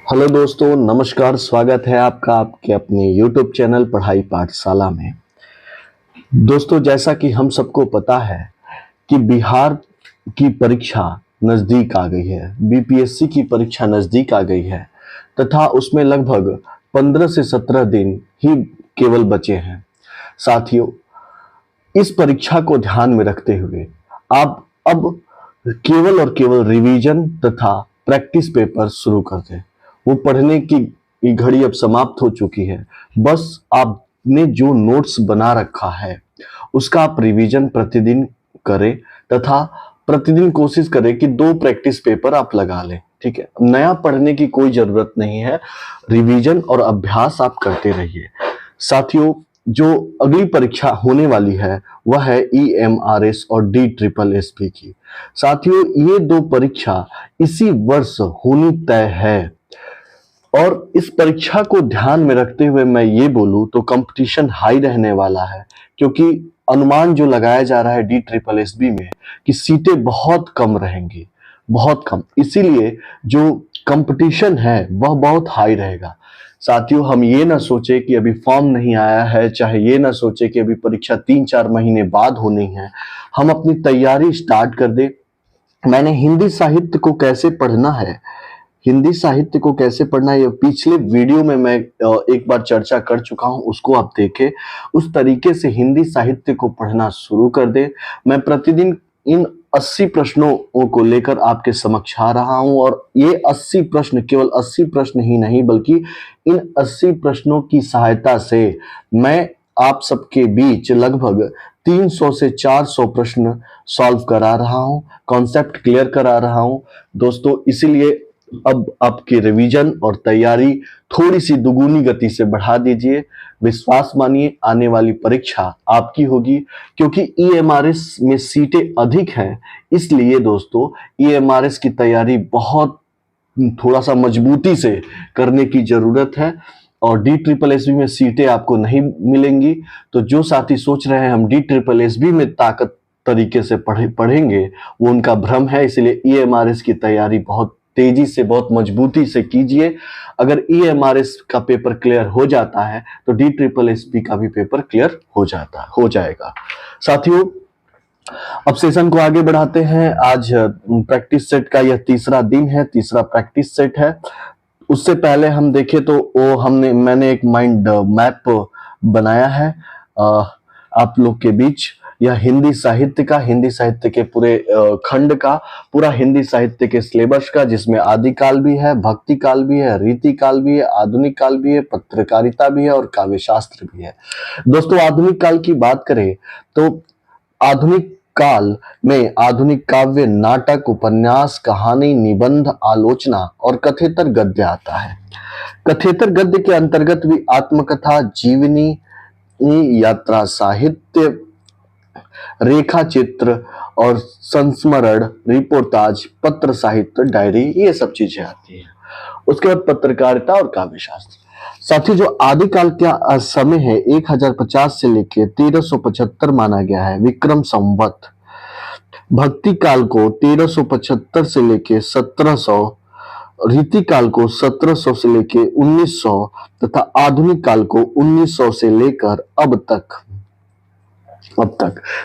Hello दोस्तों, नमस्कार। स्वागत है आपका आपके अपने YouTube चैनल पढ़ाई पाठशाला में। दोस्तों, जैसा कि हम सबको पता है कि बिहार की परीक्षा नज़दीक आ गई है, बीपीएससी की परीक्षा नज़दीक आ गई है तथा उसमें लगभग 15 से 17 दिन ही केवल बचे हैं। साथियों, इस परीक्षा को ध्यान में रखते हुए आप अब केवल और केवल रिवीजन तथा प्रैक्टिस पेपर शुरू कर दें। वो पढ़ने की घड़ी अब समाप्त हो चुकी है। बस आपने जो नोट्स बना रखा है उसका आप रिवीजन प्रतिदिन करें तथा प्रतिदिन कोशिश करें कि 2 प्रैक्टिस पेपर आप लगा लें। ठीक है, नया पढ़ने की कोई जरूरत नहीं है। रिवीजन और अभ्यास आप करते रहिए। साथियों, जो अगली परीक्षा होने वाली है वह है EMRS और DSSS की। साथियों, ये 2 परीक्षा इसी वर्ष होनी तय है और इस परीक्षा को ध्यान में रखते हुए मैं ये बोलूं तो कंपटीशन हाई रहने वाला है, क्योंकि अनुमान जो लगाया जा रहा है DSSS में कि सीटें बहुत कम रहेंगी, बहुत कम। इसीलिए जो कंपटीशन है वह बहुत हाई रहेगा। साथियों, हम ये ना सोचे कि अभी फॉर्म नहीं आया है, चाहे ये ना सोचे कि अभी परीक्षा 3-4 महीने बाद होनी है। हम अपनी तैयारी स्टार्ट कर दे। मैंने हिंदी साहित्य को कैसे पढ़ना है, हिंदी साहित्य को कैसे पढ़ना है, ये पिछले वीडियो में मैं एक बार चर्चा कर चुका हूं, उसको आप देखें। उस तरीके से हिंदी साहित्य को पढ़ना शुरू कर दे। मैं प्रतिदिन इन 80 प्रश्नों को लेकर आपके समक्ष आ रहा हूं और ये 80 प्रश्न केवल 80 प्रश्न ही नहीं, बल्कि इन 80 प्रश्नों की सहायता से मैं आप सबके बीच लगभग 300 से 400 प्रश्न सॉल्व करा रहा हूं, कॉन्सेप्ट क्लियर करा रहा हूं। दोस्तों, इसीलिए अब आपकी रिवीजन और तैयारी थोड़ी सी दुगुनी गति से बढ़ा दीजिए। विश्वास मानिए, आने वाली परीक्षा आपकी होगी, क्योंकि EMRS में सीटें अधिक हैं। इसलिए दोस्तों, EMRS की तैयारी बहुत थोड़ा सा मजबूती से करने की जरूरत है और DSSS में सीटें आपको नहीं मिलेंगी। तो जो साथी सोच रहे हैं हम DSSS में ताकत तरीके से पढ़ेंगे, वो उनका भ्रम है। इसलिए EMRS की तैयारी बहुत तेजी से, बहुत मजबूती से कीजिए। अगर EMRS का पेपर क्लियर हो जाता है तो DSSS का भी पेपर क्लियर हो जाएगा। साथियों, अब सेशन को आगे बढ़ाते हैं। आज प्रैक्टिस सेट का यह तीसरा दिन है, तीसरा प्रैक्टिस सेट है। उससे पहले हम देखें तो मैंने एक माइंड मैप बनाया है आप लोग के बीच। यह हिंदी साहित्य के पूरे खंड का, पूरा हिंदी साहित्य के सिलेबस का, जिसमें आदिकाल भी है, भक्ति काल भी है, रीति काल भी है, आधुनिक काल भी है, पत्रकारिता भी है और काव्य शास्त्र भी है। दोस्तों, आधुनिक काल की बात करें तो आधुनिक काल में आधुनिक काव्य, नाटक, उपन्यास, कहानी, निबंध, आलोचना और कथेतर गद्य आता है। कथेतर गद्य के अंतर्गत भी आत्मकथा, जीवनी, यात्रा साहित्य, रेखा चित्र और संस्मरण, रिपोर्टाज, पत्र साहित्य, डायरी, ये सब चीजें आती हैं। उसके बाद पत्रकारिता और काव्य शास्त्र। साथ ही जो आदिकाल का समय है 1050 से लेके 1375 माना गया है विक्रम संवत। भक्ति काल को 1375 से लेके 1700, रीति काल को 1700 से लेके 1900 तथा आधुनिक काल को 1900 से लेकर अब तक।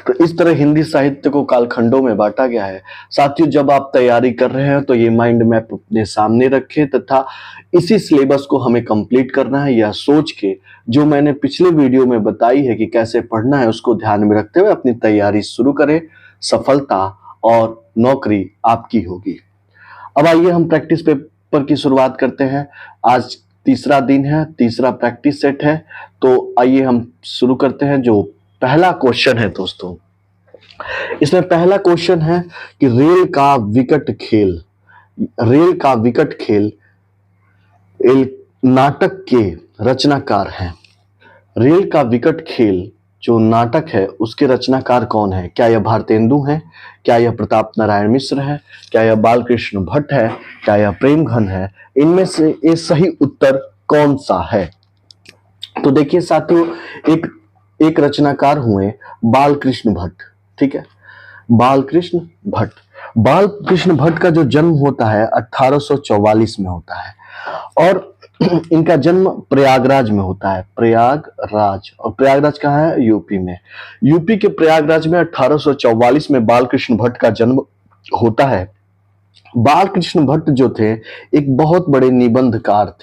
तो इस तरह हिंदी साहित्य को कालखंडों में बांटा गया है। साथियों, जब आप तैयारी कर रहे हैं तो ये माइंड मैप अपने सामने रखें तथा इसी सिलेबस को हमें कंप्लीट करना है, यह सोच के जो मैंने पिछले वीडियो में बताई है कि कैसे पढ़ना है, उसको ध्यान में रखते हुए अपनी तैयारी शुरू करें। सफलता और नौकरी आपकी होगी। अब आइए हम प्रैक्टिस पेपर की शुरुआत करते हैं। आज तीसरा दिन है, तीसरा प्रैक्टिस सेट है, तो आइए हम शुरू करते हैं। जो पहला क्वेश्चन है दोस्तों, इसमें पहला क्वेश्चन है कि रेल का विकट खेल नाटक के रचनाकार हैं। रेल का विकट खेल जो नाटक है उसके रचनाकार कौन है? क्या यह भारतेंदु है? क्या यह प्रताप नारायण मिश्र है? क्या यह बालकृष्ण भट्ट है? क्या यह प्रेमघन है? इनमें से ये सही उत्तर कौन सा है? तो देखिए साथियों, एक रचनाकार हुए बालकृष्ण भट्ट। ठीक है, बालकृष्ण भट्ट। बाल कृष्ण भट्ट का जो जन्म होता है 1844 में होता है और इनका जन्म प्रयागराज में होता है। प्रयागराज, और प्रयागराज कहाँ है? यूपी में। यूपी के प्रयागराज में 1844 में बाल कृष्ण भट्ट का जन्म होता है। बाल कृष्ण भट्ट जो थे एक बहुत बड़े निबंधकार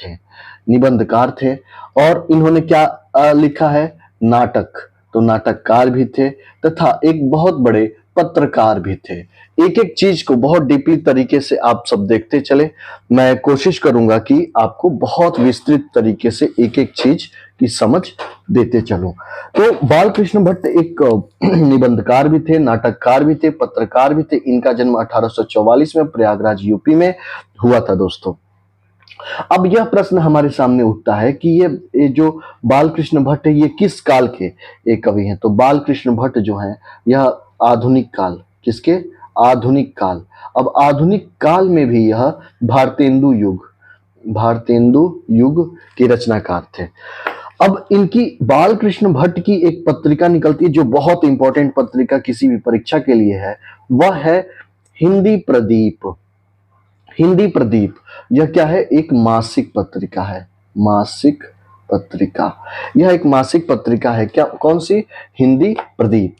थे और इन्होंने क्या लिखा है? नाटक। तो नाटककार भी थे तथा एक बहुत बड़े पत्रकार भी थे। एक एक चीज को बहुत डीपली तरीके से आप सब देखते चले। मैं कोशिश करूंगा कि आपको बहुत विस्तृत तरीके से एक एक चीज की समझ देते चलूं। तो बाल कृष्ण भट्ट एक निबंधकार भी थे, नाटककार भी थे, पत्रकार भी थे। इनका जन्म 1844 में प्रयागराज यूपी में हुआ था दोस्तों। अब यह प्रश्न हमारे सामने उठता है कि ये जो बाल कृष्ण भट्ट है ये किस काल के एक कवि हैं? तो बाल कृष्ण भट्ट जो हैं यह आधुनिक काल, किसके? आधुनिक काल। अब आधुनिक काल में भी यह भारतेंदु युग के रचनाकार थे। अब इनकी बाल कृष्ण भट्ट की एक पत्रिका निकलती है जो बहुत इंपॉर्टेंट पत्रिका किसी भी परीक्षा के लिए है, वह है हिंदी प्रदीप। हिंदी प्रदीप यह क्या है? एक मासिक पत्रिका है। मासिक पत्रिका, यह एक मासिक पत्रिका है। क्या? कौन सी? हिंदी प्रदीप।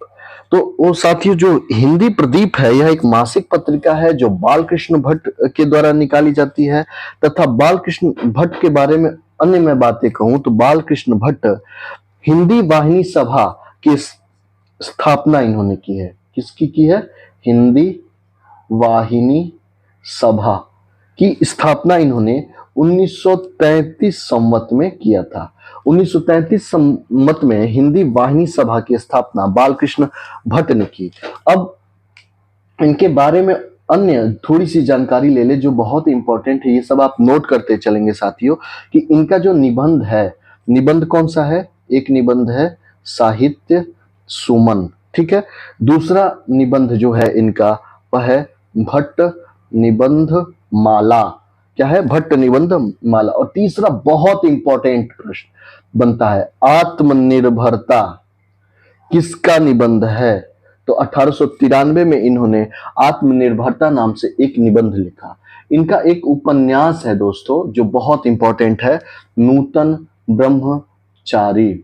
तो वो साथियों जो हिंदी प्रदीप है यह एक मासिक पत्रिका है जो बाल कृष्ण भट्ट के द्वारा निकाली जाती है। तथा बाल कृष्ण भट्ट के बारे में अन्य मैं बातें कहूं तो बाल कृष्ण भट्ट हिंदी वाहिनी सभा की स्थापना इन्होंने की है। किसकी की है? हिंदी वाहिनी सभा की स्थापना इन्होंने 1933 संवत में किया था। 1933 संवत में हिंदी वाहिनी सभा की स्थापना बालकृष्ण भट्ट ने की। अब इनके बारे में अन्य थोड़ी सी जानकारी ले ले जो बहुत इंपॉर्टेंट है, ये सब आप नोट करते चलेंगे साथियों कि इनका जो निबंध है, निबंध कौन सा है? एक निबंध है साहित्य सुमन, ठीक है। दूसरा निबंध जो है इनका वह है भट्ट निबंध माला। क्या है? भट्ट निबंध माला। और तीसरा बहुत इंपॉर्टेंट प्रश्न बनता है, आत्मनिर्भरता किसका निबंध है? तो 1893 में इन्होंने आत्मनिर्भरता नाम से एक निबंध लिखा। इनका एक उपन्यास है दोस्तों जो बहुत इंपॉर्टेंट है, नूतन ब्रह्मचारी।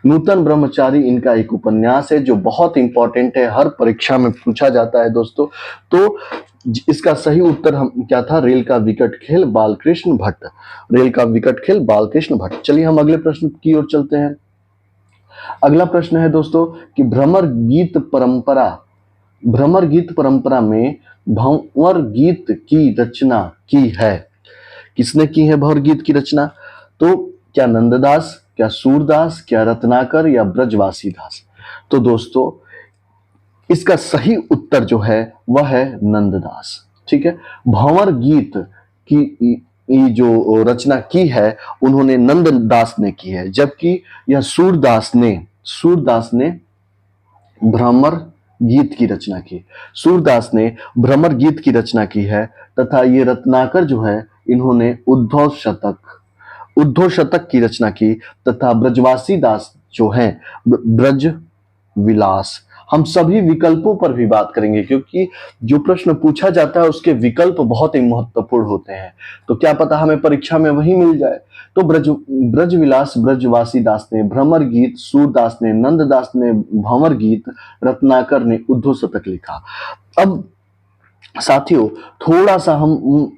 नूतन ब्रह्मचारी इनका एक उपन्यास है जो बहुत इंपॉर्टेंट है, हर परीक्षा में पूछा जाता है दोस्तों। तो इसका सही उत्तर हम क्या था? रेल का विकट खेल बालकृष्ण भट्ट। रेल का विकट खेल बालकृष्ण भट्ट। चलिए हम अगले प्रश्न की ओर चलते हैं। अगला प्रश्न है दोस्तों कि भ्रमर गीत परंपरा में भंवर गीत की रचना की है। किसने की है भंवर गीत की रचना? तो क्या नंददास, क्या सूरदास, क्या रत्नाकर या ब्रजवासी दास? तो दोस्तों इसका सही उत्तर जो है वह है नंददास, ठीक है। भंवर गीत की ये जो रचना की है उन्होंने नंददास ने की है, जबकि यह सूरदास ने भ्रमर गीत की रचना की। सूरदास ने भ्रमर गीत की रचना की है। तथा ये रत्नाकर जो है इन्होंने उद्धव शतक की रचना की। तथा ब्रजवासी दास जो हैं ब्रज विलास। हम सभी विकल्पों पर भी बात करेंगे क्योंकि जो प्रश्न पूछा जाता है उसके विकल्प बहुत ही महत्वपूर्ण होते हैं। तो क्या पता हमें परीक्षा में वही मिल जाए। तो ब्रज विलास ब्रजवासी दास ने भ्रमर गीत, सूरदास ने नंददास ने भंवर गीत, रत्नाकर ने उद्धव शतक लिखा। अब साथियों थोड़ा सा हम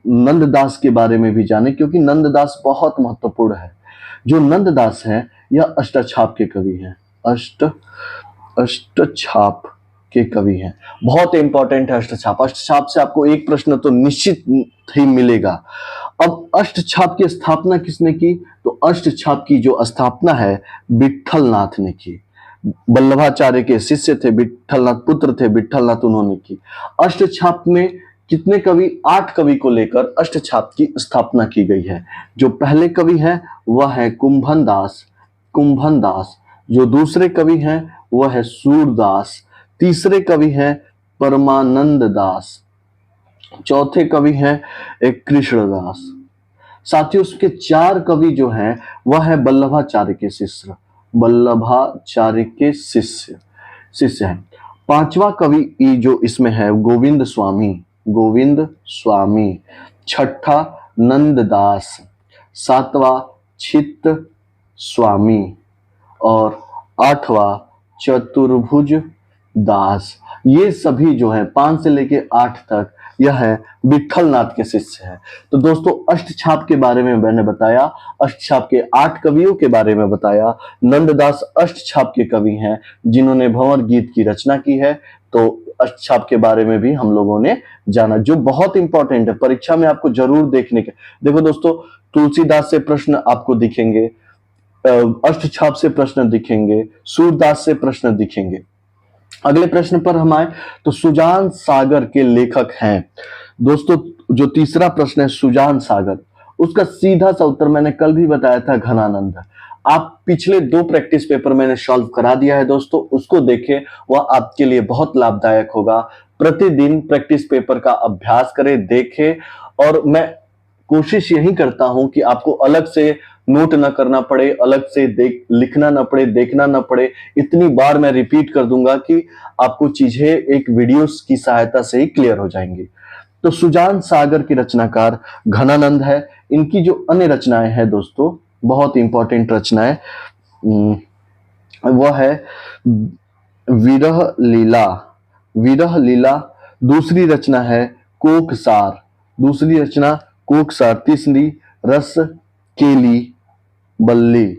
नंददास के बारे में भी जाने क्योंकि नंददास बहुत महत्वपूर्ण है। जो नंददास हैं यह अष्टछाप के कवि हैं। अष्टछाप के कवि हैं। बहुत इंपॉर्टेंट है अष्टछाप। अष्टछाप से आपको एक प्रश्न तो निश्चित ही मिलेगा। अब अष्टछाप की स्थापना किसने की? तो अष्टछाप की जो स्थापना है विट्ठलनाथ ने की। वल्लभाचार्य के शिष्य थे विट्ठलनाथ, पुत्र थे विट्ठलनाथ, उन्होंने की। अष्टछाप में कितने कवि? 8 कवि को लेकर अष्टछाप की स्थापना की गई है। जो पहले कवि है वह है कुंभन दास। जो दूसरे कवि हैं वह है सूरदास। तीसरे कवि हैं परमानंद दास। चौथे कवि हैं एक कृष्णदास। साथियों उसके 4 कवि जो हैं वह है वल्लभाचार्य के शिष्य हैं। पांचवा कवि जो इसमें है गोविंद स्वामी, गोविंद स्वामी। छठा नंददास, सातवां चित्त स्वामी और आठवां चतुर्भुज दास। ये सभी जो है 5 से लेके 8 तक यह है विठल नाथ के शिष्य है। तो दोस्तों अष्टछाप के बारे में मैंने बताया, अष्टछाप के 8 कवियों के बारे में बताया। नंददास अष्टछाप के कवि हैं जिन्होंने भंवर गीत की रचना की है। तो अष्टछाप के बारे में भी हम लोगों ने जाना, जो बहुत इंपॉर्टेंट है, परीक्षा में आपको जरूर देखने के। देखो दोस्तों, तुलसीदास से प्रश्न आपको दिखेंगे, अष्टछाप से प्रश्न दिखेंगे, सूरदास से प्रश्न दिखेंगे। अगले प्रश्न पर हम आए तो सुजान सागर के लेखक हैं दोस्तों। जो तीसरा प्रश्न है सुजान सागर, उसका सीधा सा उत्तर मैंने कल भी बताया था, घनानंद। आप पिछले 2 प्रैक्टिस पेपर मैंने सॉल्व करा दिया है दोस्तों, उसको देखें, वह आपके लिए बहुत लाभदायक होगा। प्रतिदिन प्रैक्टिस पेपर का अभ्यास करें, देखें, और मैं कोशिश यही करता हूं कि आपको अलग से नोट ना करना पड़े, अलग से लिखना ना पड़े, देखना ना पड़े। इतनी बार मैं रिपीट कर दूंगा कि आपको चीजें एक वीडियोस की सहायता से ही क्लियर हो जाएंगी। तो सुजान सागर की रचनाकार घनानंद है। इनकी जो अन्य रचनाएं हैं दोस्तों, बहुत इंपॉर्टेंट रचनाएं, वह है विरह लीला, विरह लीला। दूसरी रचना है कोकसार, दूसरी रचना कोकसार। तीसरी रस केली बल्ली,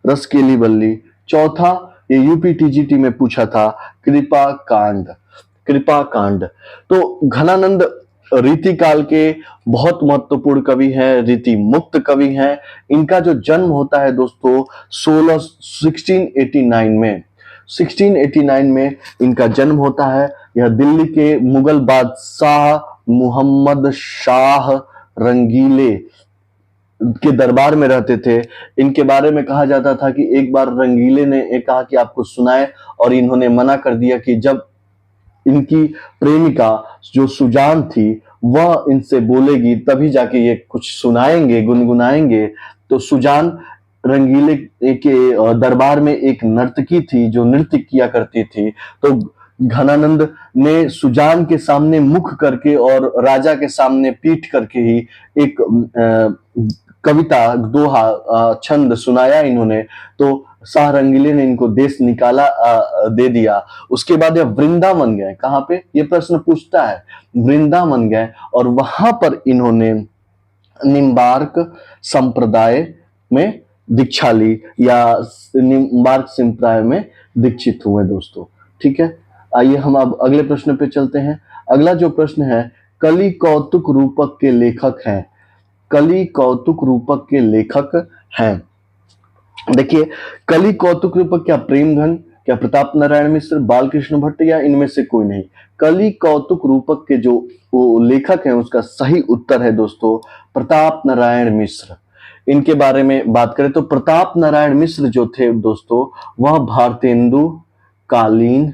रस केली बल्ली। चौथा, ये यूपी टीजीटी में पूछा था, कृपा कांड, कृपा कांड। तो घनानंद रीति काल के बहुत महत्वपूर्ण कवि हैं, रीति मुक्त कवि हैं। इनका जो जन्म होता है दोस्तों 1689 में, 1689 में इनका जन्म होता है। यह दिल्ली के मुगल बादशाह मोहम्मद शाह रंगीले के दरबार में रहते थे। इनके बारे में कहा जाता था कि एक बार रंगीले ने कहा कि आपको सुनाए, और इन्होंने मना कर दिया कि जब इनकी प्रेमिका जो सुजान थी वह इनसे बोलेगी तभी जाके ये कुछ सुनाएंगे, गुनगुनाएंगे। तो सुजान रंगीले के दरबार में एक नर्तकी थी जो नृत्य किया करती थी। तो घनानंद ने सुजान के सामने मुख करके और राजा के सामने पीठ करके ही एक कविता, दोहा, छंद सुनाया इन्होंने। तो शाह रंगीले ने इनको देश निकाला दे दिया। उसके बाद ये वृंदावन गए। कहां पे, ये प्रश्न पूछता है, वृंदावन गए, और वहां पर इन्होंने निम्बार्क संप्रदाय में दीक्षा ली, या निम्बार्क संप्रदाय में दीक्षित हुए दोस्तों। ठीक है, आइए हम अब अगले प्रश्न पे चलते हैं। अगला जो प्रश्न है, कलि कौतुक रूपक के लेखक हैं, कलि कौतुक रूपक के लेखक हैं। देखिए, कलि कौतुक रूपक क्या प्रेमघन, क्या प्रताप नारायण मिश्र, बालकृष्ण भट्ट, या इनमें से कोई नहीं। कलि कौतुक रूपक के जो लेखक हैं उसका सही उत्तर है दोस्तों प्रताप नारायण मिश्र। इनके बारे में बात करें तो प्रताप नारायण मिश्र जो थे दोस्तों, वह भारतेंदु कालीन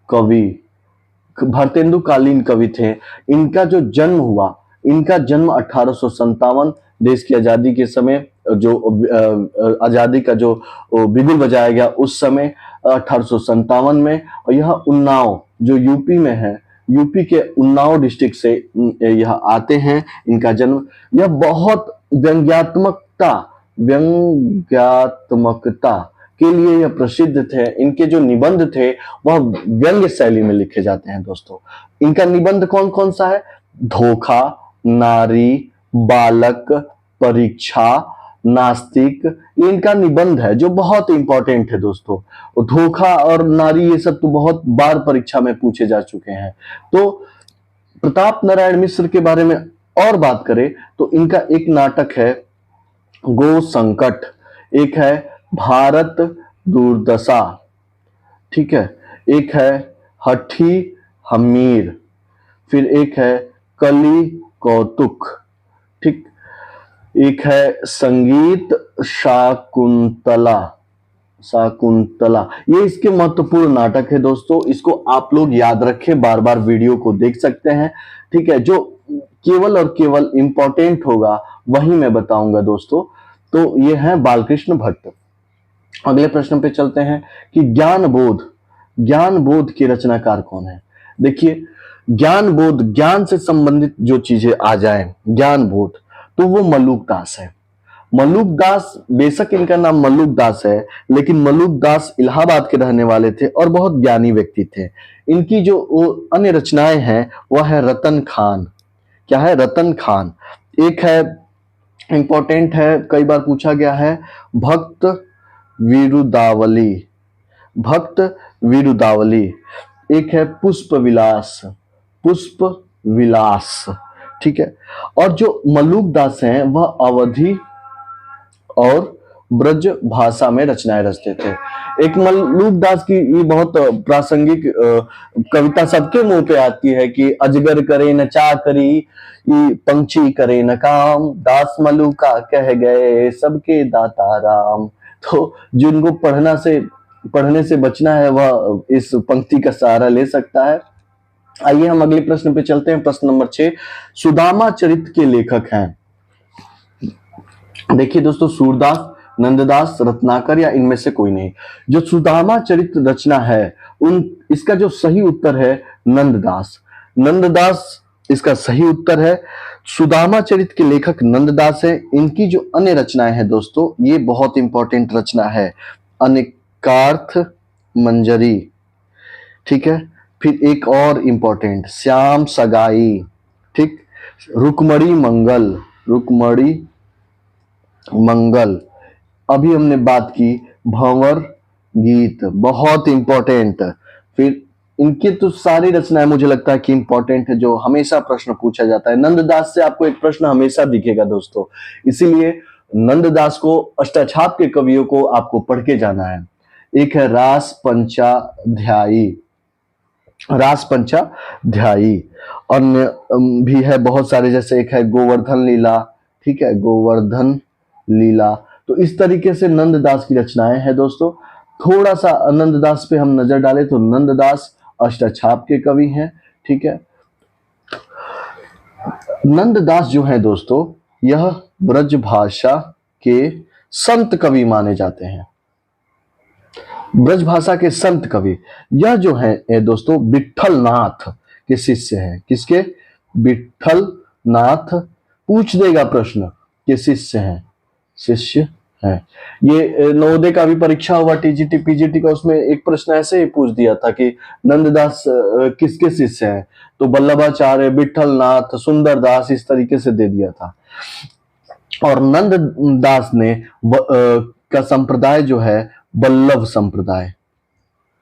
कवि, भारतेंदु कालीन कवि थे। इनका जो जन्म हुआ, इनका जन्म 1857, देश की आजादी के समय, जो आजादी का जो बिगुल बजाया गया उस समय 1857 में। और यह उन्नाव जो यूपी में है, यूपी के उन्नाव डिस्ट्रिक्ट से यह आते हैं। इनका जन्म, यह बहुत व्यंग्यात्मकता के लिए यह प्रसिद्ध थे। इनके जो निबंध थे वह व्यंग्य शैली में लिखे जाते हैं दोस्तों। इनका निबंध कौन कौन सा है, धोखा, नारी, बालक, परीक्षा, नास्तिक, ये इनका निबंध है जो बहुत इंपॉर्टेंट है दोस्तों। धोखा और नारी ये सब तो बहुत बार परीक्षा में पूछे जा चुके हैं। तो प्रताप नारायण मिश्र के बारे में और बात करें तो इनका एक नाटक है गो संकट, एक है भारत दुर्दशा, ठीक है, एक है हठी हमीर, फिर एक है कलि कौतुक, ठीक, एक है संगीत शाकुंतला, शाकुंतला। ये इसके महत्वपूर्ण नाटक है दोस्तों। इसको आप लोग याद रखें, बार बार वीडियो को देख सकते हैं, ठीक है। जो केवल और केवल इंपॉर्टेंट होगा वही मैं बताऊंगा दोस्तों। तो ये है बालकृष्ण भट्ट। अगले प्रश्न पे चलते हैं कि ज्ञान बोध, ज्ञान बोध के रचनाकार कौन है? देखिए, ज्ञान बोध, ज्ञान से संबंधित जो चीजें आ जाए, ज्ञान बोध, तो वो मल्लुक दास है। मल्लुक दास, बेशक इनका नाम मल्लुक दास है, लेकिन मल्लुक दास इलाहाबाद के रहने वाले थे और बहुत ज्ञानी व्यक्ति थे। इनकी जो अन्य रचनाएं हैं वह है रतन खान। क्या है? रतन खान। एक है, इंपॉर्टेंट है, कई बार पूछा गया है, भक्त विरुदावली। भक्त विरुदावली। एक है पुष्प विलास। पुष्प विलास, ठीक है। और जो मल्लुक दास हैं वह अवधि और ब्रज भाषा में रचनाएं रचते थे। एक मल्लुक दास की ये बहुत प्रासंगिक कविता सबके मुंह पे आती है कि अजगर करे न चाकरी, ये पंछी करे न काम, दास मल्लुका कह गए सबके दाता राम। तो जिनको पढ़ने से बचना है वह इस पंक्ति का सहारा ले सकता है। आइए हम अगले प्रश्न पे चलते हैं। प्रश्न नंबर 6, सुदामा चरित्र के लेखक हैं। देखिए दोस्तों, सूरदास, नंददास, रत्नाकर या इनमें से कोई नहीं। जो सुदामा चरित्र रचना है इसका जो सही उत्तर है नंददास। नंददास इसका सही उत्तर है। सुदामा चरित्र के लेखक नंददास है। इनकी जो अन्य रचनाएं हैं दोस्तों, ये बहुत इंपॉर्टेंट रचना है, अनेकार्थ मंजरी, ठीक है। फिर एक और इंपॉर्टेंट, श्याम सगाई, ठीक, रुक्मणी मंगल। रुक्मणी मंगल। अभी हमने बात की भंवर गीत, बहुत इंपॉर्टेंट। फिर इनके तो सारी रचनाएं मुझे लगता है कि इंपॉर्टेंट है, जो हमेशा प्रश्न पूछा जाता है। नंददास से आपको एक प्रश्न हमेशा दिखेगा दोस्तों, इसीलिए नंददास को, अष्टाछाप के कवियों को आपको पढ़ के जाना है। एक है रास पंचाध्यायी। रास पंचाध्यायी। अन्य भी है बहुत सारे, जैसे एक है गोवर्धन लीला, ठीक है, गोवर्धन लीला। तो इस तरीके से नंददास की रचनाएं हैं दोस्तों। थोड़ा सा नंददास पे हम नजर डालें तो नंददास अष्टाछाप के कवि हैं, ठीक है। नंददास जो है दोस्तों, यह ब्रज भाषा के संत कवि माने जाते हैं। ब्रज भाषा के संत कवि। यह जो है दोस्तों विठल नाथ के शिष्य हैं। किसके? विठल नाथ। पूछ देगा प्रश्न के शिष्य हैं, शिष्य हैं। ये नवोदय का भी परीक्षा हुआ, टीजीटी पीजीटी का, उसमें एक प्रश्न ऐसे ही पूछ दिया था कि नंददास किसके शिष्य हैं, तो वल्लभाचार्य, विठल नाथ, सुंदरदास, इस तरीके से दे दिया था। और नंददास ने का संप्रदाय जो है वल्लभ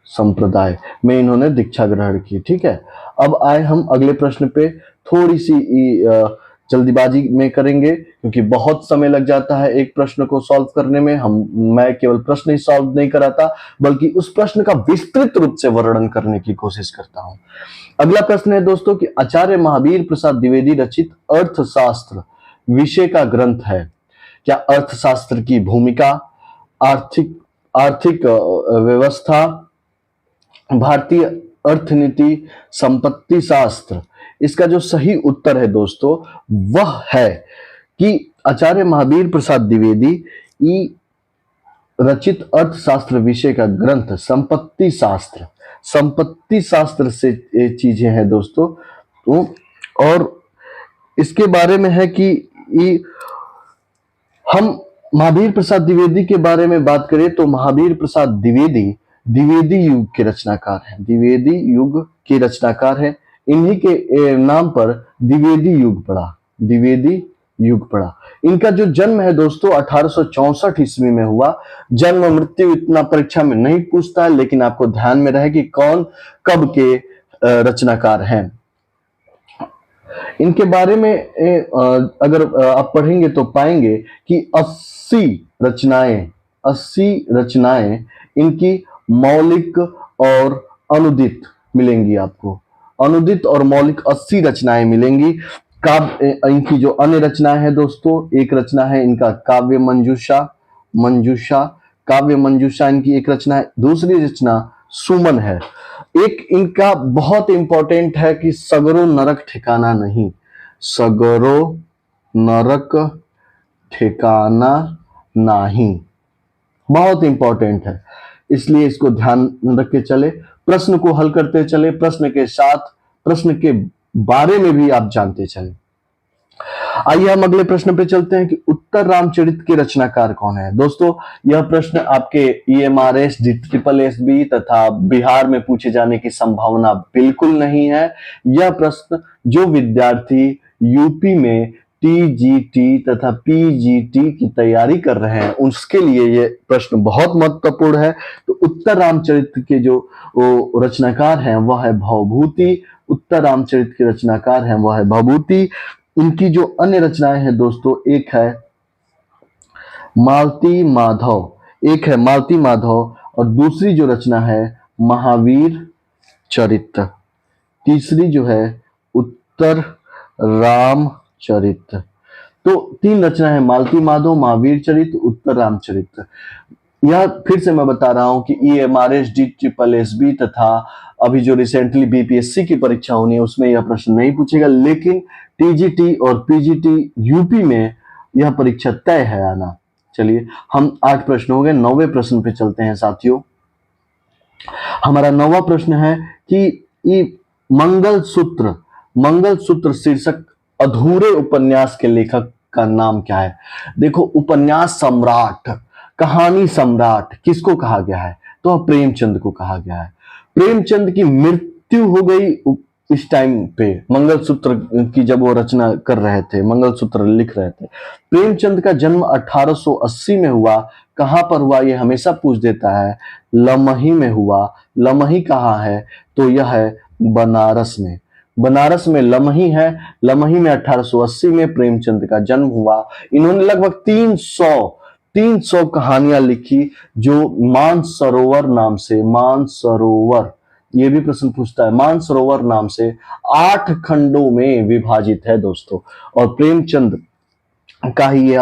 संप्रदाय में इन्होंने दीक्षा ग्रहण की, ठीक है। अब आए हम अगले प्रश्न पे, थोड़ी सी जल्दीबाजी में करेंगे क्योंकि बहुत समय लग जाता है एक प्रश्न को सॉल्व करने में। मैं केवल प्रश्न ही सॉल्व नहीं कराता, बल्कि उस प्रश्न का विस्तृत रूप से वर्णन करने की कोशिश करता हूं। अगला प्रश्न है दोस्तों कि आचार्य महावीर प्रसाद द्विवेदी रचित अर्थशास्त्र विषय का ग्रंथ है। क्या अर्थशास्त्र की भूमिका, आर्थिक व्यवस्था, भारतीय अर्थनीति, संपत्ति शास्त्र? इसका जो सही उत्तर है दोस्तों वह है कि आचार्य महावीर प्रसाद द्विवेदी रचित अर्थशास्त्र विषय का ग्रंथ संपत्ति शास्त्र से ये चीजें हैं दोस्तों। और इसके बारे में है कि हम महावीर प्रसाद द्विवेदी के बारे में बात करें तो महावीर प्रसाद द्विवेदी युग के रचनाकार हैं। द्विवेदी युग के रचनाकार हैं। इन्हीं के नाम पर द्विवेदी युग पड़ा। इनका जो जन्म है दोस्तों 1864 ईस्वी में हुआ। जन्म मृत्यु इतना परीक्षा में नहीं पूछता है, लेकिन आपको ध्यान में रहे कि कौन कब के रचनाकार हैं। इनके बारे में अगर आप पढ़ेंगे तो पाएंगे कि 80 रचनाएं इनकी मौलिक और अनुदित मिलेंगी आपको। अनुदित और मौलिक 80 रचनाएं मिलेंगी। इनकी जो अन्य रचनाएं हैं दोस्तों, एक रचना है इनका काव्य मंजूषा इनकी एक रचना है। दूसरी रचना सुमन है। एक इनका बहुत इंपॉर्टेंट है कि सगरो नरक ठिकाना नहीं। सगरो नरक ठिकाना नहीं, बहुत इंपॉर्टेंट है, इसलिए इसको ध्यान रख के चले। प्रश्न को हल करते चले, प्रश्न के साथ प्रश्न के बारे में भी आप जानते चले। आइए हम अगले प्रश्न पे चलते हैं कि उत्तर रामचरित के रचनाकार कौन है। दोस्तों यह प्रश्न आपके EMRS SSSB तथा बिहार में पूछे जाने की संभावना बिल्कुल नहीं है। यह प्रश्न जो विद्यार्थी यूपी में TGT तथा PGT की तैयारी कर रहे हैं उसके लिए यह प्रश्न बहुत महत्वपूर्ण है। तो उत्तर रामचरित के जो रचनाकार हैं वह है भवभूति। उत्तर रामचरित के रचनाकार हैं वह है भवभूति। इनकी जो अन्य रचनाएं हैं दोस्तों, एक है मालती माधव और दूसरी जो रचना है महावीर चरित, तीसरी जो है उत्तर रामचरित। तो तीन रचना है, मालती माधव, महावीर चरित, उत्तर रामचरित। यह फिर से मैं बता रहा हूं कि EMRS SSSB तथा अभी जो रिसेंटली BPSC की परीक्षा होनी है उसमें यह प्रश्न नहीं पूछेगा, लेकिन TGT और PGT यूपी में यह परीक्षा तय है आना। चलिए हम 8 प्रश्न हो गए, 9वें प्रश्न पे चलते हैं साथियों। हमारा 9वां प्रश्न है कि मंगलसूत्र शीर्षक अधूरे उपन्यास के लेखक का नाम क्या है। देखो, उपन्यास सम्राट, कहानी सम्राट किसको कहा गया है, तो प्रेमचंद को कहा गया है। प्रेमचंद की मृत्यु हो गई इस टाइम पे, मंगलसूत्र की जब वो रचना कर रहे थे, मंगलसूत्र लिख रहे थे। प्रेमचंद का जन्म 1880 में हुआ। कहां पर हुआ ये हमेशा पूछ देता है। लमही में हुआ। लमही कहाँ है, तो यह है बनारस में। बनारस में लमही है। लमही में 1880 में प्रेमचंद का जन्म हुआ। इन्होंने लगभग 300 कहानियां लिखी जो मानसरोवर नाम से, मानसरोवर, ये भी प्रश्न पूछता है, मानसरोवर नाम से 8 खंडों में विभाजित है दोस्तों। और प्रेमचंद का ही यह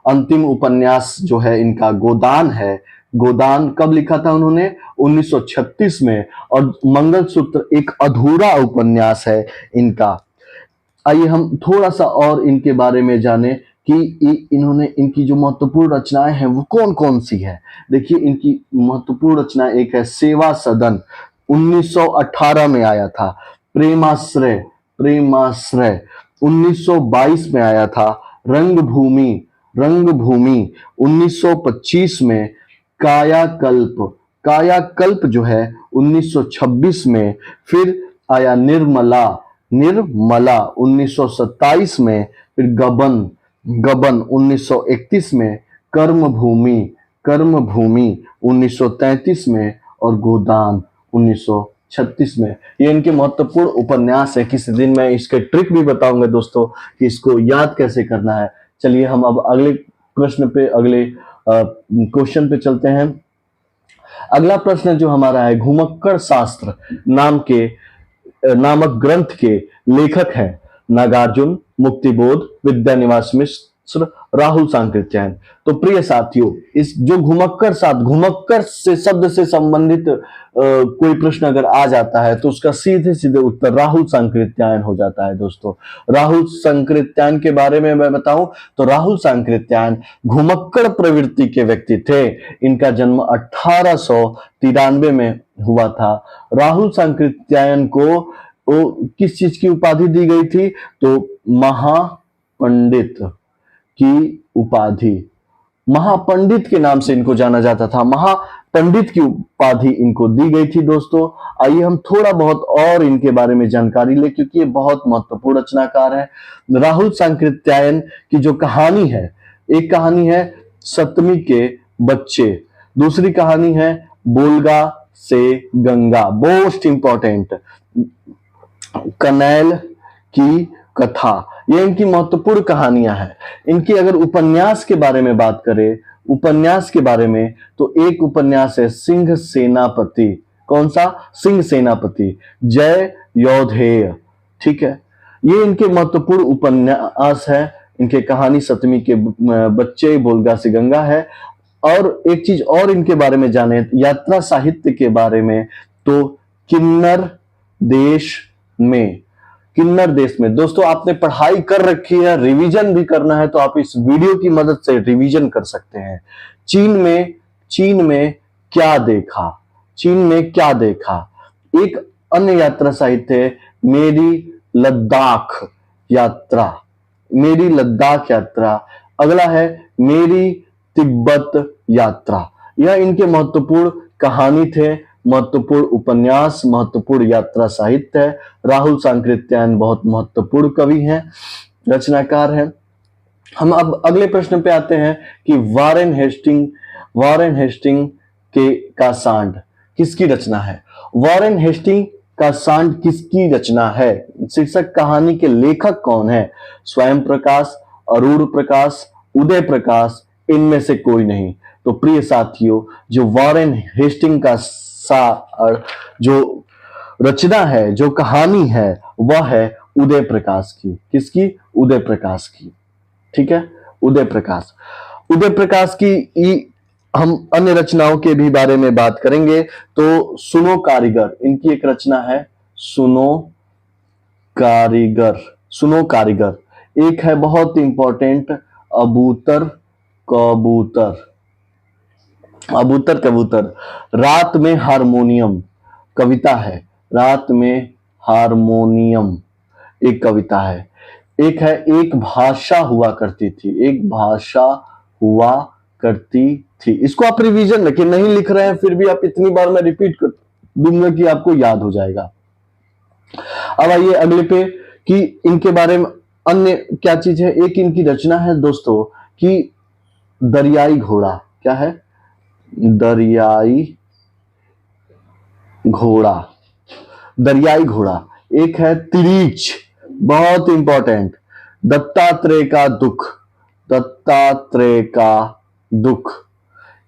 अंतिम उपन्यास जो है इनका गोदान है। गोदान कब लिखा था उन्होंने, 1936 में। और मंगलसूत्र एक अधूरा उपन्यास है इनका। आइए हम थोड़ा सा और इनके बारे में जाने कि इन्होंने, इनकी जो महत्वपूर्ण रचनाएं हैं वो कौन कौन सी है। देखिए इनकी महत्वपूर्ण रचना एक है सेवा सदन, 1918 में आया था। प्रेमाश्रय 1922 में आया था। रंगभूमि 1925 में। कायाकल्प जो है 1926 में। फिर आया निर्मला 1927 में। फिर गबन 1931 में। कर्मभूमि 1933 में। और गोदान 1936 में। ये इनके महत्वपूर्ण उपन्यास है। किसी दिन मैं इसके ट्रिक भी बताऊंगा दोस्तों कि इसको याद कैसे करना है। चलिए हम अब अगले प्रश्न पे, अगले क्वेश्चन पे चलते हैं। अगला प्रश्न जो हमारा है, घुमक्कड़ शास्त्र नामक ग्रंथ के लेखक हैं नागार्जुन, मुक्तिबोध, विद्यानिवास मिश्र, राहुल सांकृत्यायन। तो प्रिय साथियों, इस जो घुमक्कड़ से शब्द से संबंधित कोई प्रश्न अगर आ जाता है तो उसका सीधे सीधे उत्तर राहुल सांकृत्यायन हो जाता है दोस्तों। राहुल सांकृत्यायन के बारे में मैं बताऊं तो राहुल सांकृत्यायन घुमक्कड़ प्रवृत्ति के व्यक्ति थे। इनका जन्म 1893 में हुआ था। राहुल सांकृत्यायन को किस चीज की उपाधि दी गई थी, तो महापंडित की उपाधि, महापंडित के नाम से इनको जाना जाता था। महापंडित की उपाधि इनको दी गई थी दोस्तों। आइए हम थोड़ा बहुत और इनके बारे में जानकारी ले, क्योंकि ये बहुत महत्वपूर्ण रचनाकार है। राहुल सांकृत्यायन की जो कहानी है, एक कहानी है सप्तमी के बच्चे, दूसरी कहानी है बोलगा से गंगा, मोस्ट इंपॉर्टेंट, कनैल की कथा, ये इनकी महत्वपूर्ण कहानियां हैं। इनकी अगर उपन्यास के बारे में बात करें, उपन्यास के बारे में, तो एक उपन्यास है सिंह सेनापति। कौन सा, सिंह सेनापति, जय योधेय, ठीक है। ये इनके महत्वपूर्ण उपन्यास है। इनके कहानी सप्तमी के बच्चे, बोलगा से गंगा है। और एक चीज और इनके बारे में जाने, यात्रा साहित्य के बारे में, तो किन्नर देश में दोस्तों आपने पढ़ाई कर रखी है, रिवीजन भी करना है तो आप इस वीडियो की मदद से रिवीजन कर सकते हैं। चीन में क्या देखा, एक अन्य यात्रा साहित्य है मेरी लद्दाख यात्रा, मेरी लद्दाख यात्रा। अगला है मेरी तिब्बत यात्रा। यह इनके महत्वपूर्ण कहानी थे, महत्वपूर्ण उपन्यास, महत्वपूर्ण यात्रा साहित्य है। राहुल सांकृत्यायन बहुत महत्वपूर्ण कवि हैं, रचनाकार हैं। हम अब अगले प्रश्न पे आते हैं कि वॉरेन हेस्टिंग के का सांड किसकी रचना है? वॉरेन हेस्टिंग का सांड किसकी रचना है? शीर्षक कहानी के लेखक कौन है? स्वयं प्रकाश, अरूढ़ प्रकाश, उदय प्रकाश, इनमें से कोई नहीं। तो प्रिय साथियों, जो वॉरेन हेस्टिंग का जो रचना है, जो कहानी है, वह है उदय प्रकाश की। किसकी? उदय प्रकाश की। ठीक है, उदय प्रकाश। उदय प्रकाश की हम अन्य रचनाओं के भी बारे में बात करेंगे। तो सुनो कारीगर, इनकी एक रचना है सुनो कारीगर। सुनो कारीगर। एक है बहुत इंपॉर्टेंट अबूतर कबूतर। अबूतर कबूतर। रात में हारमोनियम कविता है, रात में हारमोनियम एक कविता है। एक है एक भाषा हुआ करती थी, एक भाषा हुआ करती थी। इसको आप रिवीजन रखिए, नहीं लिख रहे हैं फिर भी आप इतनी बार मैं रिपीट कर दूंगा कि आपको याद हो जाएगा। अब आइए अगले पे कि इनके बारे में अन्य क्या चीज है। एक इनकी रचना है दोस्तों कि दरियाई घोड़ा। क्या है? दरियाई घोड़ा। दरियाई घोड़ा। एक है तिरीच, बहुत इंपॉर्टेंट, दत्तात्रेय का दुख। दत्तात्रेय का दुख।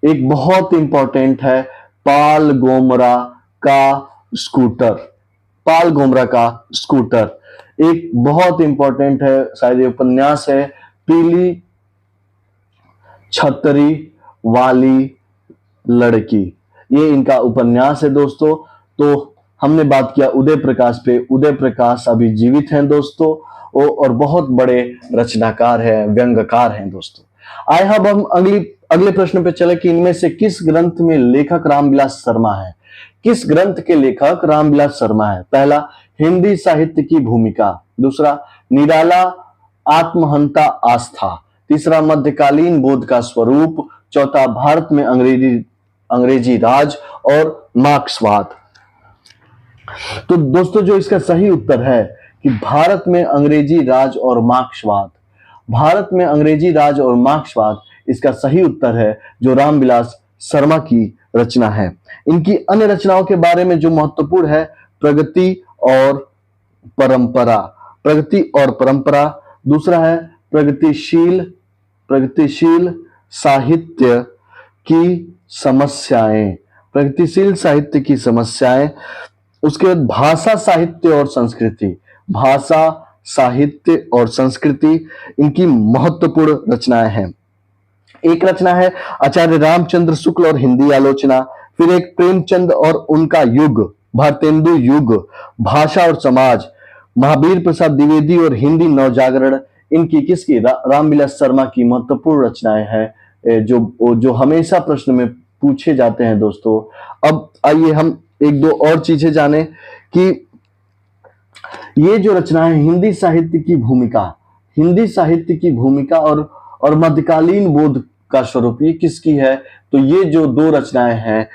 एक बहुत इंपॉर्टेंट है पाल गोमरा का स्कूटर। पाल गोमरा का स्कूटर। एक बहुत इंपॉर्टेंट है, शायद ये उपन्यास है, पीली छतरी वाली लड़की। ये इनका उपन्यास है दोस्तों। तो हमने बात किया उदय प्रकाश पे। उदय प्रकाश अभी जीवित हैं दोस्तों, और बहुत बड़े रचनाकार हैं, व्यंग्यकार हैं दोस्तों। आए अब हम अगले प्रश्न पे चले कि इनमें से किस ग्रंथ में लेखक रामविलास शर्मा है? किस ग्रंथ के लेखक रामविलास शर्मा है? पहला, हिंदी साहित्य की भूमिका। दूसरा, निराला आत्महंता आस्था। तीसरा, मध्यकालीन बोध का स्वरूप। चौथा, भारत में अंग्रेजी राज और मार्क्सवाद। तो दोस्तों जो इसका सही उत्तर है कि भारत में अंग्रेजी राज और मार्क्सवाद। भारत में अंग्रेजी राज और मार्क्सवाद इसका सही उत्तर है, जो रामविलास शर्मा की रचना है। इनकी अन्य रचनाओं के बारे में जो महत्वपूर्ण है, प्रगति और परंपरा। प्रगति और परंपरा। दूसरा है प्रगतिशील साहित्य की समस्याएं। प्रगतिशील साहित्य की समस्याएं। उसके बाद भाषा साहित्य और संस्कृति। भाषा साहित्य और संस्कृति इनकी महत्वपूर्ण रचनाएं हैं। एक रचना है आचार्य रामचंद्र शुक्ल और हिंदी आलोचना। फिर एक प्रेमचंद और उनका युग, भारतेंदु युग, भाषा और समाज, महावीर प्रसाद द्विवेदी और हिंदी नवजागरण। इनकी किसकी? रामविलास शर्मा की महत्वपूर्ण रचनाएं हैं, जो हमेशा प्रश्न में पूछे जाते हैं दोस्तों। अब आइए हम एक दो और चीजें जाने कि ये जो रचनाएं हिंदी साहित्य की भूमिका, हिंदी साहित्य की भूमिका और मध्यकालीन बोध का स्वरूप, ये किसकी है? तो ये जो दो रचनाएं हैं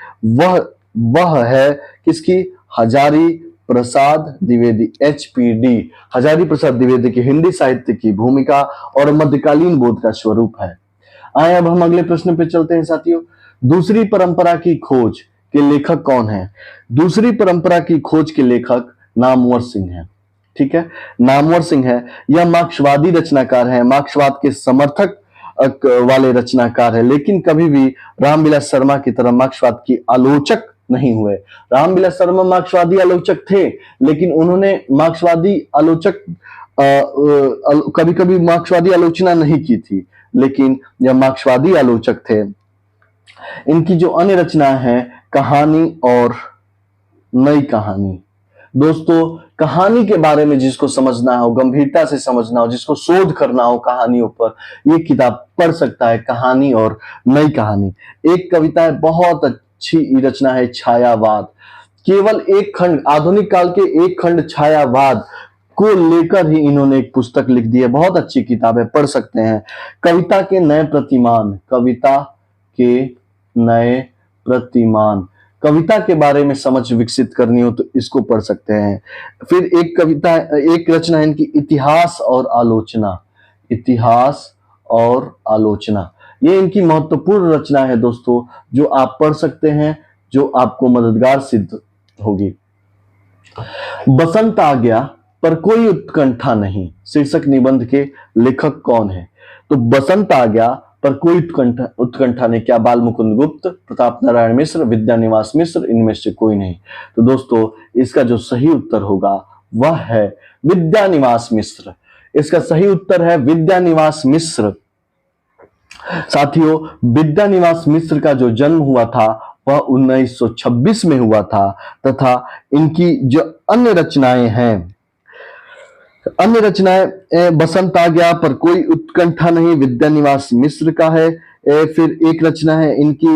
वह है किसकी? हजारी प्रसाद द्विवेदी, HPD, हजारी प्रसाद द्विवेदी की हिंदी साहित्य की भूमिका और मध्यकालीन बोध का स्वरूप है। आए अब हम अगले प्रश्न पे चलते हैं साथियों। दूसरी परंपरा की खोज के लेखक कौन है? दूसरी परंपरा की खोज के लेखक नामवर सिंह है। ठीक है, नामवर सिंह है। यह मार्क्सवादी रचनाकार है, मार्क्सवाद के समर्थक वाले रचनाकार है, लेकिन कभी भी रामविलास शर्मा की तरह मार्क्सवाद की आलोचक नहीं हुए। रामविलास शर्मा मार्क्सवादी आलोचक थे, लेकिन उन्होंने मार्क्सवादी आलोचक कभी कभी मार्क्सवादी आलोचना नहीं की थी, लेकिन यह मार्क्सवादी आलोचक थे। इनकी जो अन्य रचना है, कहानी और नई कहानी। दोस्तों कहानी के बारे में जिसको समझना हो, गंभीरता से समझना हो, जिसको शोध करना हो कहानियों पर, ये किताब पढ़ सकता है, कहानी और नई कहानी। एक कविता है, बहुत अच्छी रचना है, छायावाद। केवल एक खंड, आधुनिक काल के एक खंड छायावाद को लेकर ही इन्होंने एक पुस्तक लिख दी है। बहुत अच्छी किताब है, पढ़ सकते हैं। कविता के नए प्रतिमान, कविता के नए प्रतिमान, कविता के बारे में समझ विकसित करनी हो तो इसको पढ़ सकते हैं। फिर एक कविता, एक रचना है इनकी, इतिहास और आलोचना, इतिहास और आलोचना। ये इनकी महत्वपूर्ण रचना है दोस्तों, जो आप पढ़ सकते हैं, जो आपको मददगार सिद्ध होगी। बसंत आ गया पर कोई उत्कंठा नहीं, शीर्षक निबंध के लेखक कौन है? तो बसंत आ गया पर कोई उत्कंठा नहीं, क्या बाल मुकुंद गुप्त, प्रताप नारायण मिश्र, विद्यानिवास मिश्र, इनमें से कोई नहीं? तो दोस्तों इसका जो सही उत्तर होगा वह है विद्यानिवास मिश्र। इसका सही उत्तर है विद्यानिवास मिश्र। साथियों, विद्यानिवास मिश्र का जो जन्म हुआ था वह 1926 में हुआ था, तथा इनकी जो अन्य रचनाएं हैं, अन्य रचनाएं बसंत आ गया पर कोई उत्कंठा नहीं, विद्यानिवास मिश्र का है। फिर एक रचना है इनकी,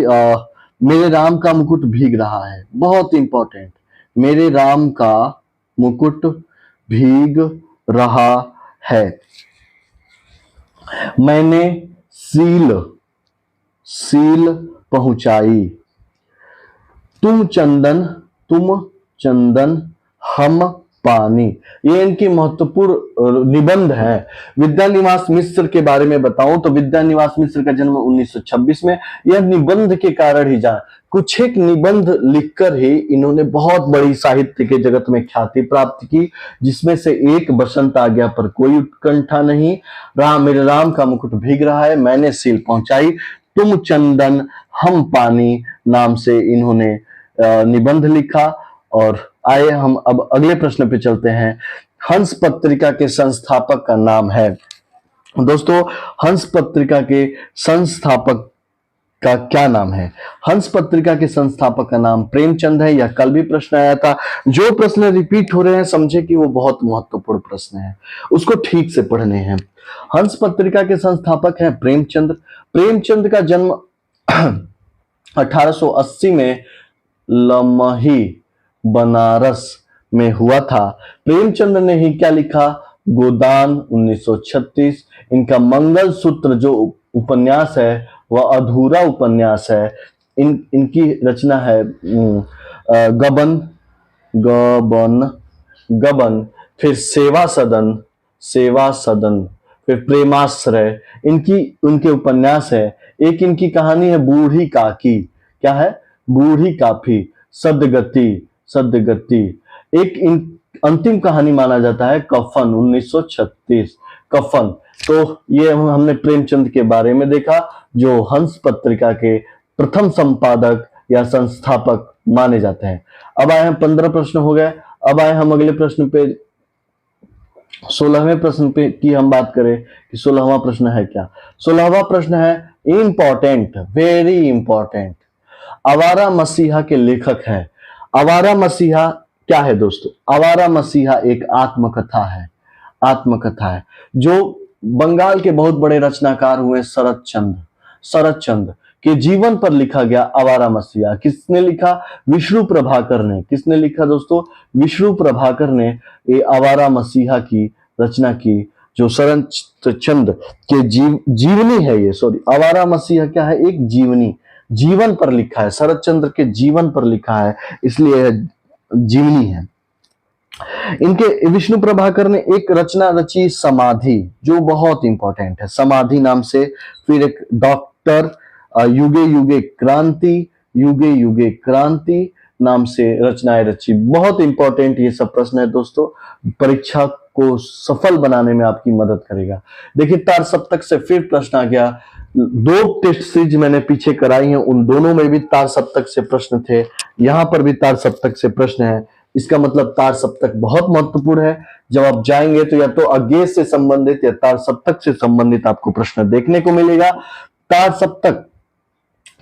मेरे राम का मुकुट भीग रहा है, बहुत इंपॉर्टेंट, मेरे राम का मुकुट भीग रहा है। मैंने सील सील पहुंचाई, तुम चंदन हम पानी, ये इनकी महत्वपूर्ण निबंध है। विद्यानिवास मिश्र के बारे में बताऊं तो विद्यानिवास मिश्र का जन्म 1926 में, यह निबंध के कारण ही जान, कुछ एक निबंध लिखकर ही इन्होंने बहुत बड़ी साहित्य के जगत में ख्याति प्राप्त की, जिसमें से एक बसंत आ गया पर कोई उत्कंठा नहीं, मेरे राम का मुकुट भीग रहा है, मैंने सील पहुंचाई, तुम चंदन हम पानी नाम से इन्होंने निबंध लिखा। और आइए हम अब अगले प्रश्न पे चलते हैं। हंस पत्रिका के संस्थापक का नाम है दोस्तों, हंस पत्रिका के संस्थापक का क्या नाम है? हंस पत्रिका के संस्थापक का नाम प्रेमचंद है। यह कल भी प्रश्न आया था। जो प्रश्न रिपीट हो रहे हैं समझे कि वो बहुत महत्वपूर्ण प्रश्न है, उसको ठीक से पढ़ने हैं। हंस पत्रिका के संस्थापक हैं प्रेमचंद। प्रेमचंद का जन्म 1880 में लमही बनारस में हुआ था। प्रेमचंद ने ही क्या लिखा? गोदान 1936। इनका मंगल सूत्र जो उपन्यास है वह अधूरा उपन्यास है। इनकी रचना है गबन गबन गबन, फिर सेवा सदन, फिर प्रेमाश्रय, उनके उपन्यास है। एक इनकी कहानी है बूढ़ी काकी, क्या है? बूढ़ी काफी, सदगति। एक अंतिम कहानी माना जाता है कफन 1936, कफन। तो ये हमने प्रेमचंद के बारे में देखा, जो हंस पत्रिका के प्रथम संपादक या संस्थापक माने जाते हैं। अब आए हम 15 प्रश्न हो गए। अब आए हम अगले प्रश्न पे, 16वें प्रश्न पे की हम बात करें कि 16वां प्रश्न है क्या? 16वां प्रश्न है इंपॉर्टेंट, वेरी इंपॉर्टेंट। आवारा मसीहा के लेखक हैं। आवारा मसीहा क्या है दोस्तों? आवारा मसीहा एक आत्मकथा है जो बंगाल के बहुत बड़े रचनाकार हुए शरद चंद्र के जीवन पर लिखा गया। आवारा मसीहा किसने लिखा? विष्णु प्रभाकर ने। किसने लिखा दोस्तों? विष्णु प्रभाकर ने ये आवारा मसीहा की रचना की, जो शरद चंद्र के जीवनी है ये। आवारा मसीहा क्या है? एक जीवन पर लिखा है, शरद चंद्र के जीवन पर लिखा है, इसलिए जीवनी है। इनके विष्णु प्रभाकर ने एक रचना रची समाधि, जो बहुत इंपॉर्टेंट है, समाधि नाम से। फिर एक डॉक्टर युगे युगे क्रांति नाम से रचनाएं रची। बहुत इंपॉर्टेंट ये सब प्रश्न है दोस्तों, परीक्षा को सफल बनाने में आपकी मदद करेगा। देखिए तार सप्तक से फिर प्रश्न आ गया। 2 टेस्ट सीरीज मैंने पीछे कराई हैं, उन दोनों में भी तार सप्तक से प्रश्न थे, यहां पर भी तार सप्तक से प्रश्न है। इसका मतलब तार सप्तक बहुत महत्वपूर्ण है। जब आप जाएंगे तो या तो अज्ञेय से संबंधित या तार सप्तक से संबंधित आपको प्रश्न देखने को मिलेगा। तार सप्तक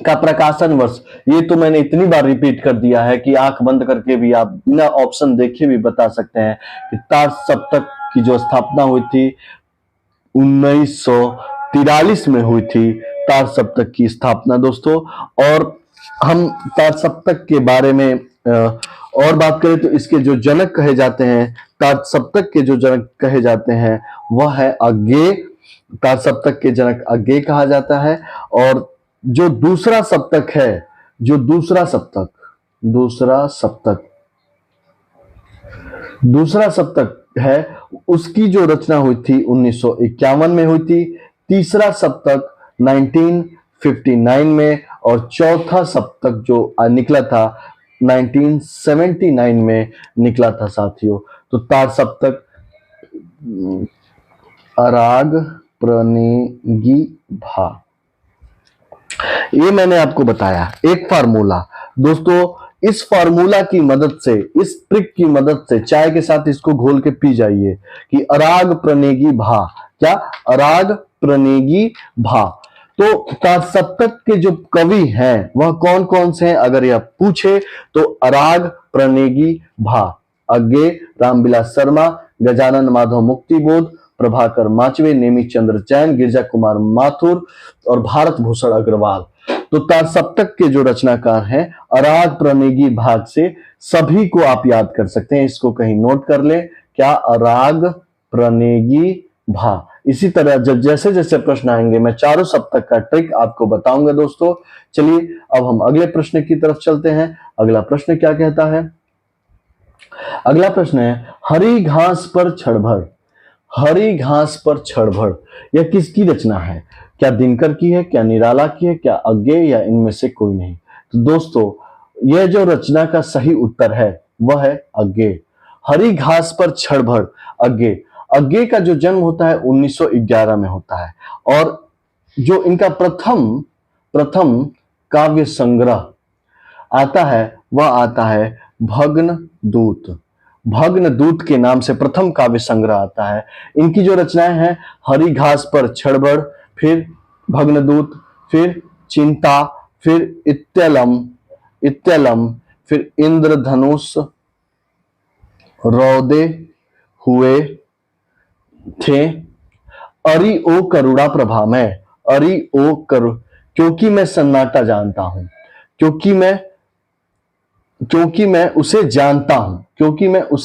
का प्रकाशन वर्ष, ये तो मैंने इतनी बार रिपीट कर दिया है कि आंख बंद करके भी आप बिना ऑप्शन देखे भी बता सकते हैं कि तार सप्तक की जो स्थापना हुई थी 1943 में हुई थी, तार सप्तक की स्थापना दोस्तों। और हम तार सप्तक के बारे में और बात करें तो इसके जो जनक कहे जाते हैं, तात सप्तक के जो जनक कहे जाते हैं वह है अज्ञेय। तात सप्तक के जनक अज्ञेय कहा जाता है। और जो दूसरा सप्तक है, जो दूसरा सप्तक है, उसकी जो रचना हुई थी 1951 में हुई थी। तीसरा सप्तक 1959 में, और चौथा सप्तक जो निकला था 1979 में निकला था साथियों। तो तार सप्तक अराग प्रणेगी भा, ये मैंने आपको बताया एक फार्मूला। दोस्तों इस फार्मूला की मदद से, इस ट्रिक की मदद से चाय के साथ इसको घोल के पी जाइए कि अराग प्रणेगी भा। क्या? अराग प्रणेगी भा। तो सप्तक के जो कवि हैं वह कौन कौन से हैं अगर यह पूछे तो अराग प्रणेगी भा अज्ञेय, रामविलास शर्मा, गजानन माधव मुक्तिबोध, प्रभाकर माचवे, नेमी चंद्र जैन, गिरजा कुमार माथुर और भारत भूषण अग्रवाल। तो तार सप्तक के जो रचनाकार हैं अराग प्रणेगी भाग से सभी को आप याद कर सकते हैं। इसको कहीं नोट कर ले, क्या? अराग प्रणेगी भा। इसी तरह जब जैसे जैसे प्रश्न आएंगे मैं चारों सप्तक का ट्रिक आपको बताऊंगा दोस्तों। चलिए अब हम अगले प्रश्न की तरफ चलते हैं। अगला प्रश्न क्या कहता है? अगला प्रश्न है हरी घास पर छड़भड़। हरी घास पर छड़भड़ यह किसकी रचना है? क्या दिनकर की है, क्या निराला की है, क्या अज्ञेय, या इनमें से कोई नहीं? तो दोस्तों यह जो रचना का सही उत्तर है वह है अज्ञेय। हरी घास पर छड़भड़ अज्ञेय। अज्ञेय का जो जन्म होता है 1911 में होता है, और जो इनका प्रथम काव्य संग्रह आता है वह आता है भग्न दूत। भग्न दूत के नाम से प्रथम काव्य संग्रह आता है। इनकी जो रचनाएं हैं हरी घास पर छड़बड़, फिर भग्नदूत, फिर चिंता, फिर इत्यलम, फिर इंद्रधनुष, रौदे हुए थे, अरि ओ करुणा प्रभा में, अरि ओ करु, क्योंकि मैं सन्नाटा जानता हूं, क्योंकि मैं उसे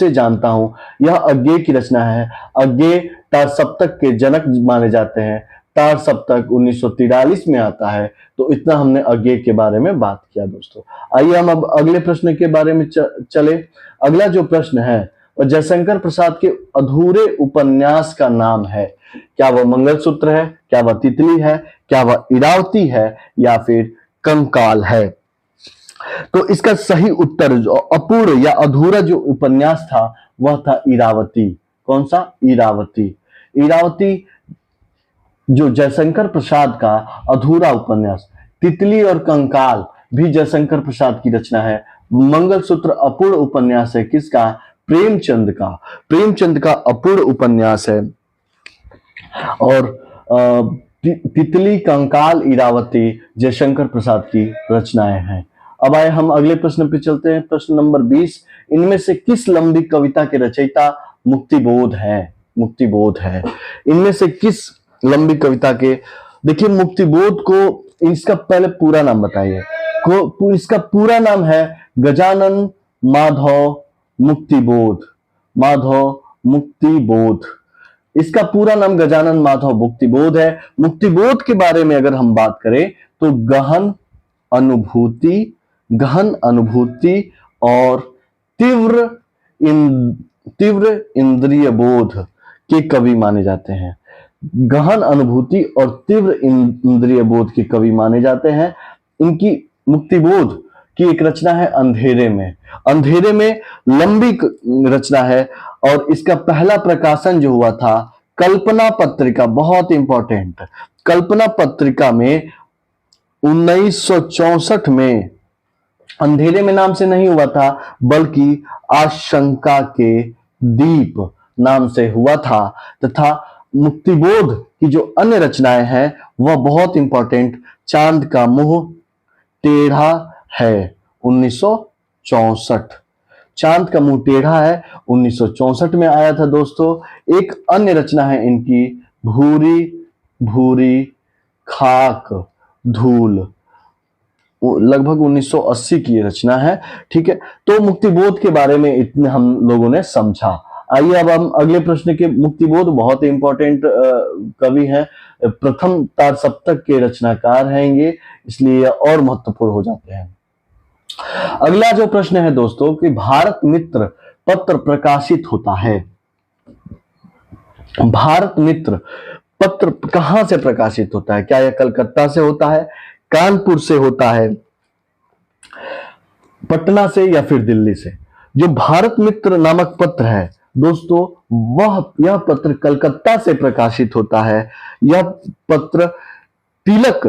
जानता हूं, यह अज्ञेय की रचना है। अज्ञेय तार सप्तक के जनक माने जाते हैं। तार सप्तक 1943 में आता है। तो इतना हमने अज्ञेय के बारे में बात किया दोस्तों। आइए हम अब अगले प्रश्न के बारे में चले। अगला जो प्रश्न है वह जयशंकर प्रसाद के अधूरे उपन्यास का नाम है। क्या वह मंगलसूत्र है, क्या वह तितली है, क्या वह इरावती है, या फिर कंकाल है? तो इसका सही उत्तर जो अपूर्ण या अधूरा जो उपन्यास था वह था इरावती। कौन सा? इरावती। इरावती जो जयशंकर प्रसाद का अधूरा उपन्यास। तितली और कंकाल भी जयशंकर प्रसाद की रचना है। मंगलसूत्र अपूर्ण उपन्यास है किसका? प्रेमचंद का अपूर्ण उपन्यास है। और तितली, कंकाल, इरावती जयशंकर प्रसाद की रचनाएं हैं। अब आए हम अगले प्रश्न पे चलते हैं। प्रश्न नंबर 20, इनमें से किस लंबी कविता के रचयिता मुक्तिबोध है? इनमें से किस लंबी कविता के? देखिए मुक्तिबोध को इसका पहले पूरा नाम बताइए। इसका पूरा नाम है गजानन माधव मुक्तिबोध। इसका पूरा नाम गजानन माधव मुक्तिबोध है। मुक्तिबोध के बारे में अगर हम बात करें तो गहन अनुभूति और तीव्र इंद्रिय बोध के कवि माने जाते हैं। गहन अनुभूति और तीव्र इंद्रिय बोध के कवि माने जाते हैं। इनकी मुक्तिबोध की एक रचना है अंधेरे में लंबी रचना है। और इसका पहला प्रकाशन जो हुआ था कल्पना पत्रिका, बहुत इंपॉर्टेंट, कल्पना पत्रिका में 1964 में अंधेरे में नाम से नहीं हुआ था बल्कि आशंका के दीप नाम से हुआ था। तथा मुक्तिबोध की जो अन्य रचनाएं हैं वह बहुत इंपॉर्टेंट, चांद का मुंह टेढ़ा है 1964। चांद का मुंह टेढ़ा है 1964 में आया था दोस्तों। एक अन्य रचना है इनकी भूरी भूरी खाक धूल लगभग 1980 की ये रचना है। ठीक है, तो मुक्तिबोध के बारे में इतने हम लोगों ने समझा। आइए अब हम अगले प्रश्न के, मुक्तिबोध बहुत इंपॉर्टेंट कवि हैं, प्रथम तार सप्तक के रचनाकार हैं ये, इसलिए और महत्वपूर्ण हो जाते हैं। अगला जो प्रश्न है दोस्तों कि भारत मित्र पत्र प्रकाशित होता है, भारत मित्र पत्र कहां से प्रकाशित होता है? क्या यह कलकत्ता से होता है, कानपुर से होता है, पटना से, या फिर दिल्ली से? जो भारत मित्र नामक पत्र है दोस्तों, यह पत्र कलकत्ता से प्रकाशित होता है। यह पत्र तिलक,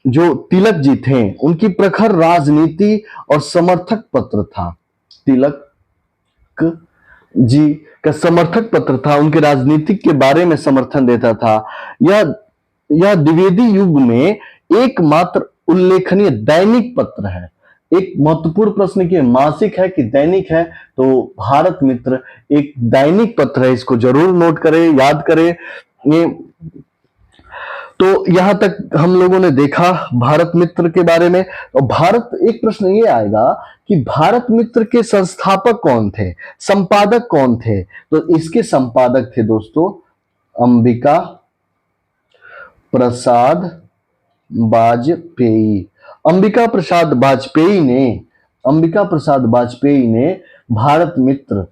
जो तिलक जी थे, उनकी प्रखर राजनीति और समर्थक पत्र था। तिलक जी का समर्थक पत्र था, उनके राजनीतिक के बारे में समर्थन देता था। यह द्विवेदी युग में एकमात्र उल्लेखनीय दैनिक पत्र है। एक महत्वपूर्ण प्रश्न की मासिक है कि दैनिक है, तो भारत मित्र एक दैनिक पत्र है, इसको जरूर नोट करें, याद करें। ये तो यहां तक हम लोगों ने देखा भारत मित्र के बारे में। और एक प्रश्न ये आएगा कि भारत मित्र के संस्थापक कौन थे, संपादक कौन थे? तो इसके संपादक थे दोस्तों अंबिका प्रसाद वाजपेयी। अंबिका प्रसाद वाजपेयी ने भारत मित्र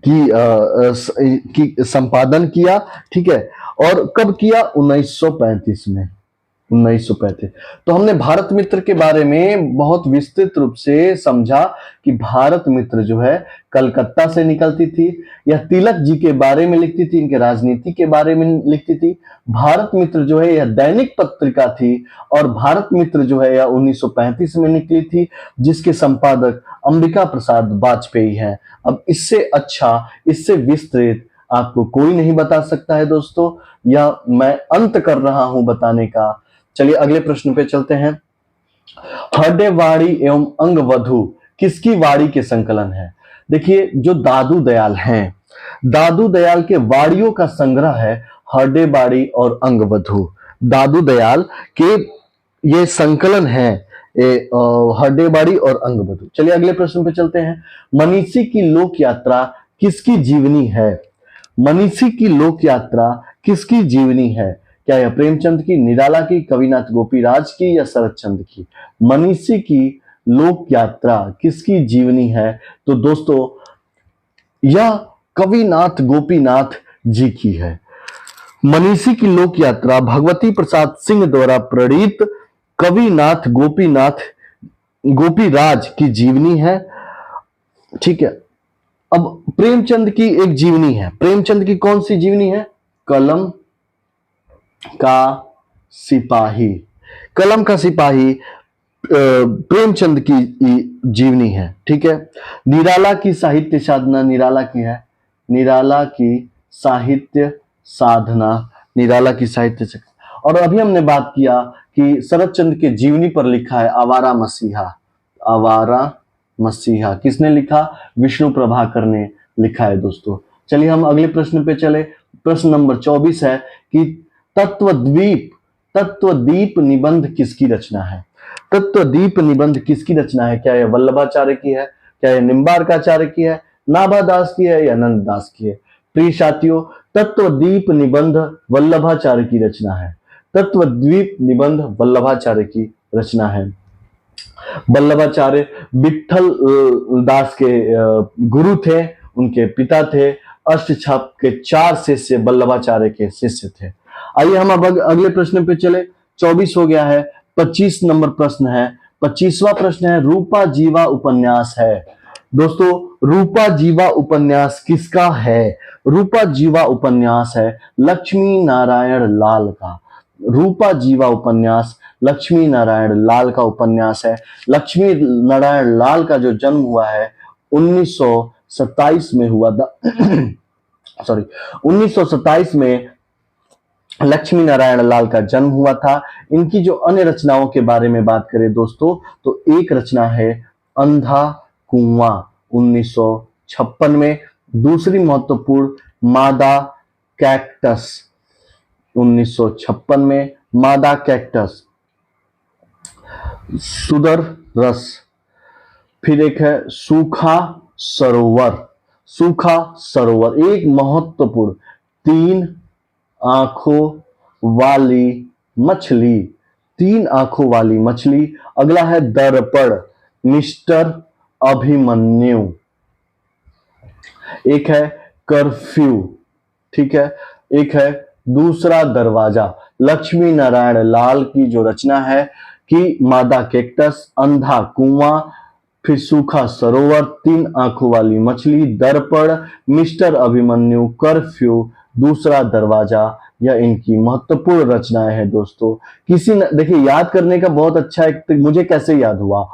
की संपादन किया। ठीक है, और कब किया? 1935 में, 1935। तो हमने भारत मित्र के बारे में बहुत विस्तृत रूप से समझा कि भारत मित्र जो है कलकत्ता से निकलती थी, यह तिलक जी के बारे में लिखती थी, इनके राजनीति के बारे में लिखती थी। भारत मित्र जो है यह दैनिक पत्रिका थी, और भारत मित्र जो है यह 1935 में निकली थी, जिसके संपादक अंबिका प्रसाद वाजपेयी हैं। अब इससे अच्छा, इससे विस्तृत आपको कोई नहीं बता सकता है दोस्तों, यह मैं अंत कर रहा हूं बताने का। चलिए अगले प्रश्न पे चलते हैं। हृदय वाणी एवं अंगवधु किसकी वाणी के संकलन है? देखिए, जो दादू दयाल हैं, दादू दयाल के वाणियों का संग्रह है हृदय वाणी और अंगवधु। दादू दयाल के ये संकलन है हृदय वाणी और अंगवधु। चलिए अगले प्रश्न पे चलते हैं। मनीषी की लोक यात्रा किसकी जीवनी है? मनीषी की लोक यात्रा किसकी जीवनी है? क्या यह प्रेमचंद की, निराला की, कविनाथ गोपीराज की, या शरतचंद्र की? मनीषी की लोक यात्रा किसकी जीवनी है? तो दोस्तों यह कविनाथ गोपीनाथ जी की है। मनीषी की लोक यात्रा भगवती प्रसाद सिंह द्वारा प्रणीत कविनाथ गोपीराज की जीवनी है। ठीक है, अब प्रेमचंद की एक जीवनी है। प्रेमचंद की कौन सी जीवनी है? कलम का सिपाही। कलम का सिपाही प्रेमचंद की जीवनी है। ठीक है, निराला की साहित्य साधना, निराला की है, निराला की साहित्य साधना, निराला की साहित्य साधना। और अभी हमने बात किया कि शरतचंद्र के जीवनी पर लिखा है आवारा मसीहा। आवारा मसीहा किसने लिखा? विष्णु प्रभाकर ने लिखा है दोस्तों। चलिए हम अगले प्रश्न पे चले। प्रश्न नंबर 24 है कि तत्वदीप निबंध किसकी रचना है? तत्वदीप निबंध किसकी रचना है? क्या यह वल्लभाचार्य की है, क्या यह निम्बार्काचार्य की है, नाभादास की है, या नंददास की है? प्रिय साथियों, तत्वदीप निबंध वल्लभाचार्य की रचना है। तत्वदीप निबंध वल्लभाचार्य की रचना है। वल्लभाचार्य विठल दास के गुरु थे, उनके पिता थे। अष्टछाप के 4 शिष्य वल्लभाचार्य के शिष्य थे। आइए हम अब अगले प्रश्न पे चले। 24 हो गया है, 25 नंबर प्रश्न है। 25वां प्रश्न है, रूपा जीवा उपन्यास है। दोस्तों रूपा जीवा उपन्यास किसका है? रूपा जीवा उपन्यास है लक्ष्मी नारायण लाल का। रूपा जीवा उपन्यास लक्ष्मी नारायण लाल का उपन्यास है। लक्ष्मी नारायण लाल का जो जन्म हुआ है 1927 में हुआ था। सॉरी, 1927 में लक्ष्मी नारायण लाल का जन्म हुआ था। इनकी जो अन्य रचनाओं के बारे में बात करें दोस्तों, तो एक रचना है अंधा कुआं 1956 में। दूसरी महत्वपूर्ण मादा कैक्टस 1956 में, मादा कैक्टस। सुदर रस। फिर एक है सूखा सरोवर। सूखा सरोवर एक महत्वपूर्ण, तीन आंखों वाली मछली। तीन आंखों वाली मछली। अगला है दर्पण, मिस्टर अभिमन्यु। एक है कर्फ्यू, ठीक है। एक है दूसरा दरवाजा, लक्ष्मी नारायण लाल की जो रचना है कि मादा कैक्टस, अंधा कुआं, फिर सूखा सरोवर, तीन आंखों वाली मछली, दर्पण, मिस्टर अभिमन्यु, कर्फ्यू, दूसरा दरवाजा। यह इनकी महत्वपूर्ण रचनाएं हैं दोस्तों। किसी ने देखिए याद करने का बहुत अच्छा एक, मुझे कैसे याद हुआ,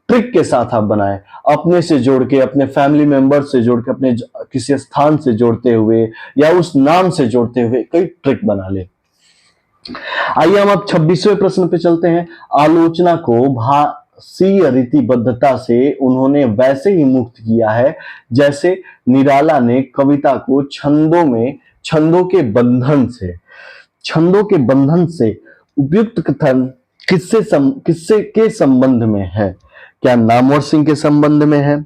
ट्रिक के साथ आप बनाए, अपने से जोड़ के, अपने फैमिली मेंबर से जोड़ के, अपने किसी स्थान से जोड़ते हुए या उस नाम से जोड़ते हुए कई ट्रिक बना ले। आइए हम अब 26वें प्रश्न पे चलते हैं। आलोचना को भाषीय रीतिबद्धता से उन्होंने वैसे ही मुक्त किया है जैसे निराला ने कविता को छंदों के बंधन से उपयुक्त कथन किससे के संबंध में है? क्या नामवर सिंह के संबंध में है?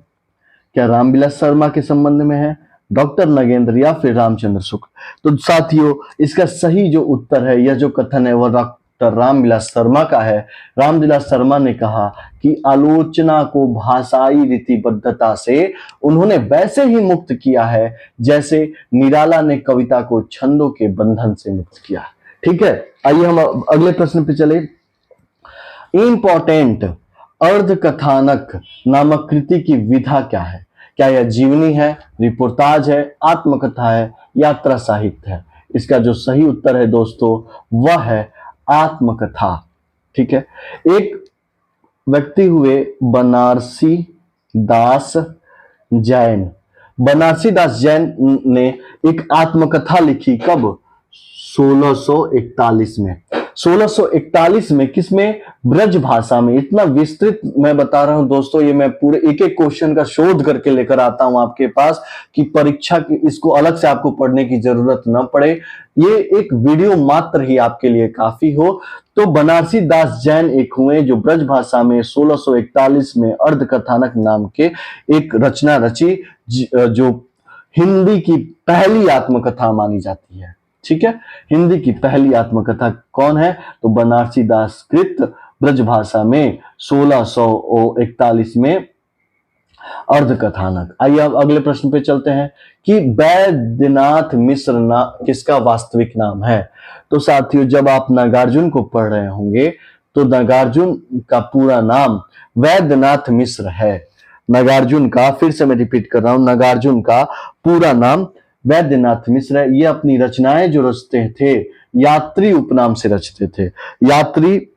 क्या रामविलास शर्मा के संबंध में है? डॉक्टर नगेंद्र या फिर रामचंद्र शुक्ल? तो साथियों इसका सही जो उत्तर है, यह जो कथन है वह डॉक्टर रामविलास शर्मा का है। रामविलास शर्मा ने कहा कि आलोचना को भाषाई रीतिबद्धता से उन्होंने वैसे ही मुक्त किया है जैसे निराला ने कविता को छंदों के बंधन से मुक्त किया। ठीक है, आइए हम अगले प्रश्न पे चले। इंपॉर्टेंट अर्धकथानक नामक कृति की विधा क्या है? क्या यह जीवनी है, रिपोर्टाज है, आत्मकथा है, यात्रा साहित्य है? इसका जो सही उत्तर है दोस्तों वह है आत्मकथा। ठीक है, एक व्यक्ति हुए बनारसी दास जैन। बनारसी दास जैन ने एक आत्मकथा लिखी, कब? 1641 में। 1641 में किसमें? ब्रज भाषा में। इतना विस्तृत मैं बता रहा हूं दोस्तों, ये मैं पूरे एक एक क्वेश्चन का शोध करके लेकर आता हूं आपके पास कि परीक्षा की इसको अलग से आपको पढ़ने की जरूरत न पड़े, ये एक वीडियो मात्र ही आपके लिए काफी हो। तो बनारसी दास जैन एक हुए जो ब्रज भाषा में 1641 में अर्धकथानक नाम के एक रचना रची, जो हिंदी की पहली आत्मकथा मानी जाती है। ठीक है, हिंदी की पहली आत्मकथा कौन है? तो बनारसी दास कृत ब्रज भाषा में 1641 में अर्धकथानक। आइए अब अगले प्रश्न पे चलते हैं कि वैद्यनाथ मिश्र किसका वास्तविक नाम है? तो साथियों जब आप नागार्जुन को पढ़ रहे होंगे तो नागार्जुन का पूरा नाम वैद्यनाथ मिश्र है। नागार्जुन का, फिर से मैं रिपीट कर रहा हूं, नागार्जुन का पूरा नाम वैद्यनाथ मिश्र है। ये अपनी रचनाएं जो रचते थे यात्री उपनाम से रचते थे। यात्री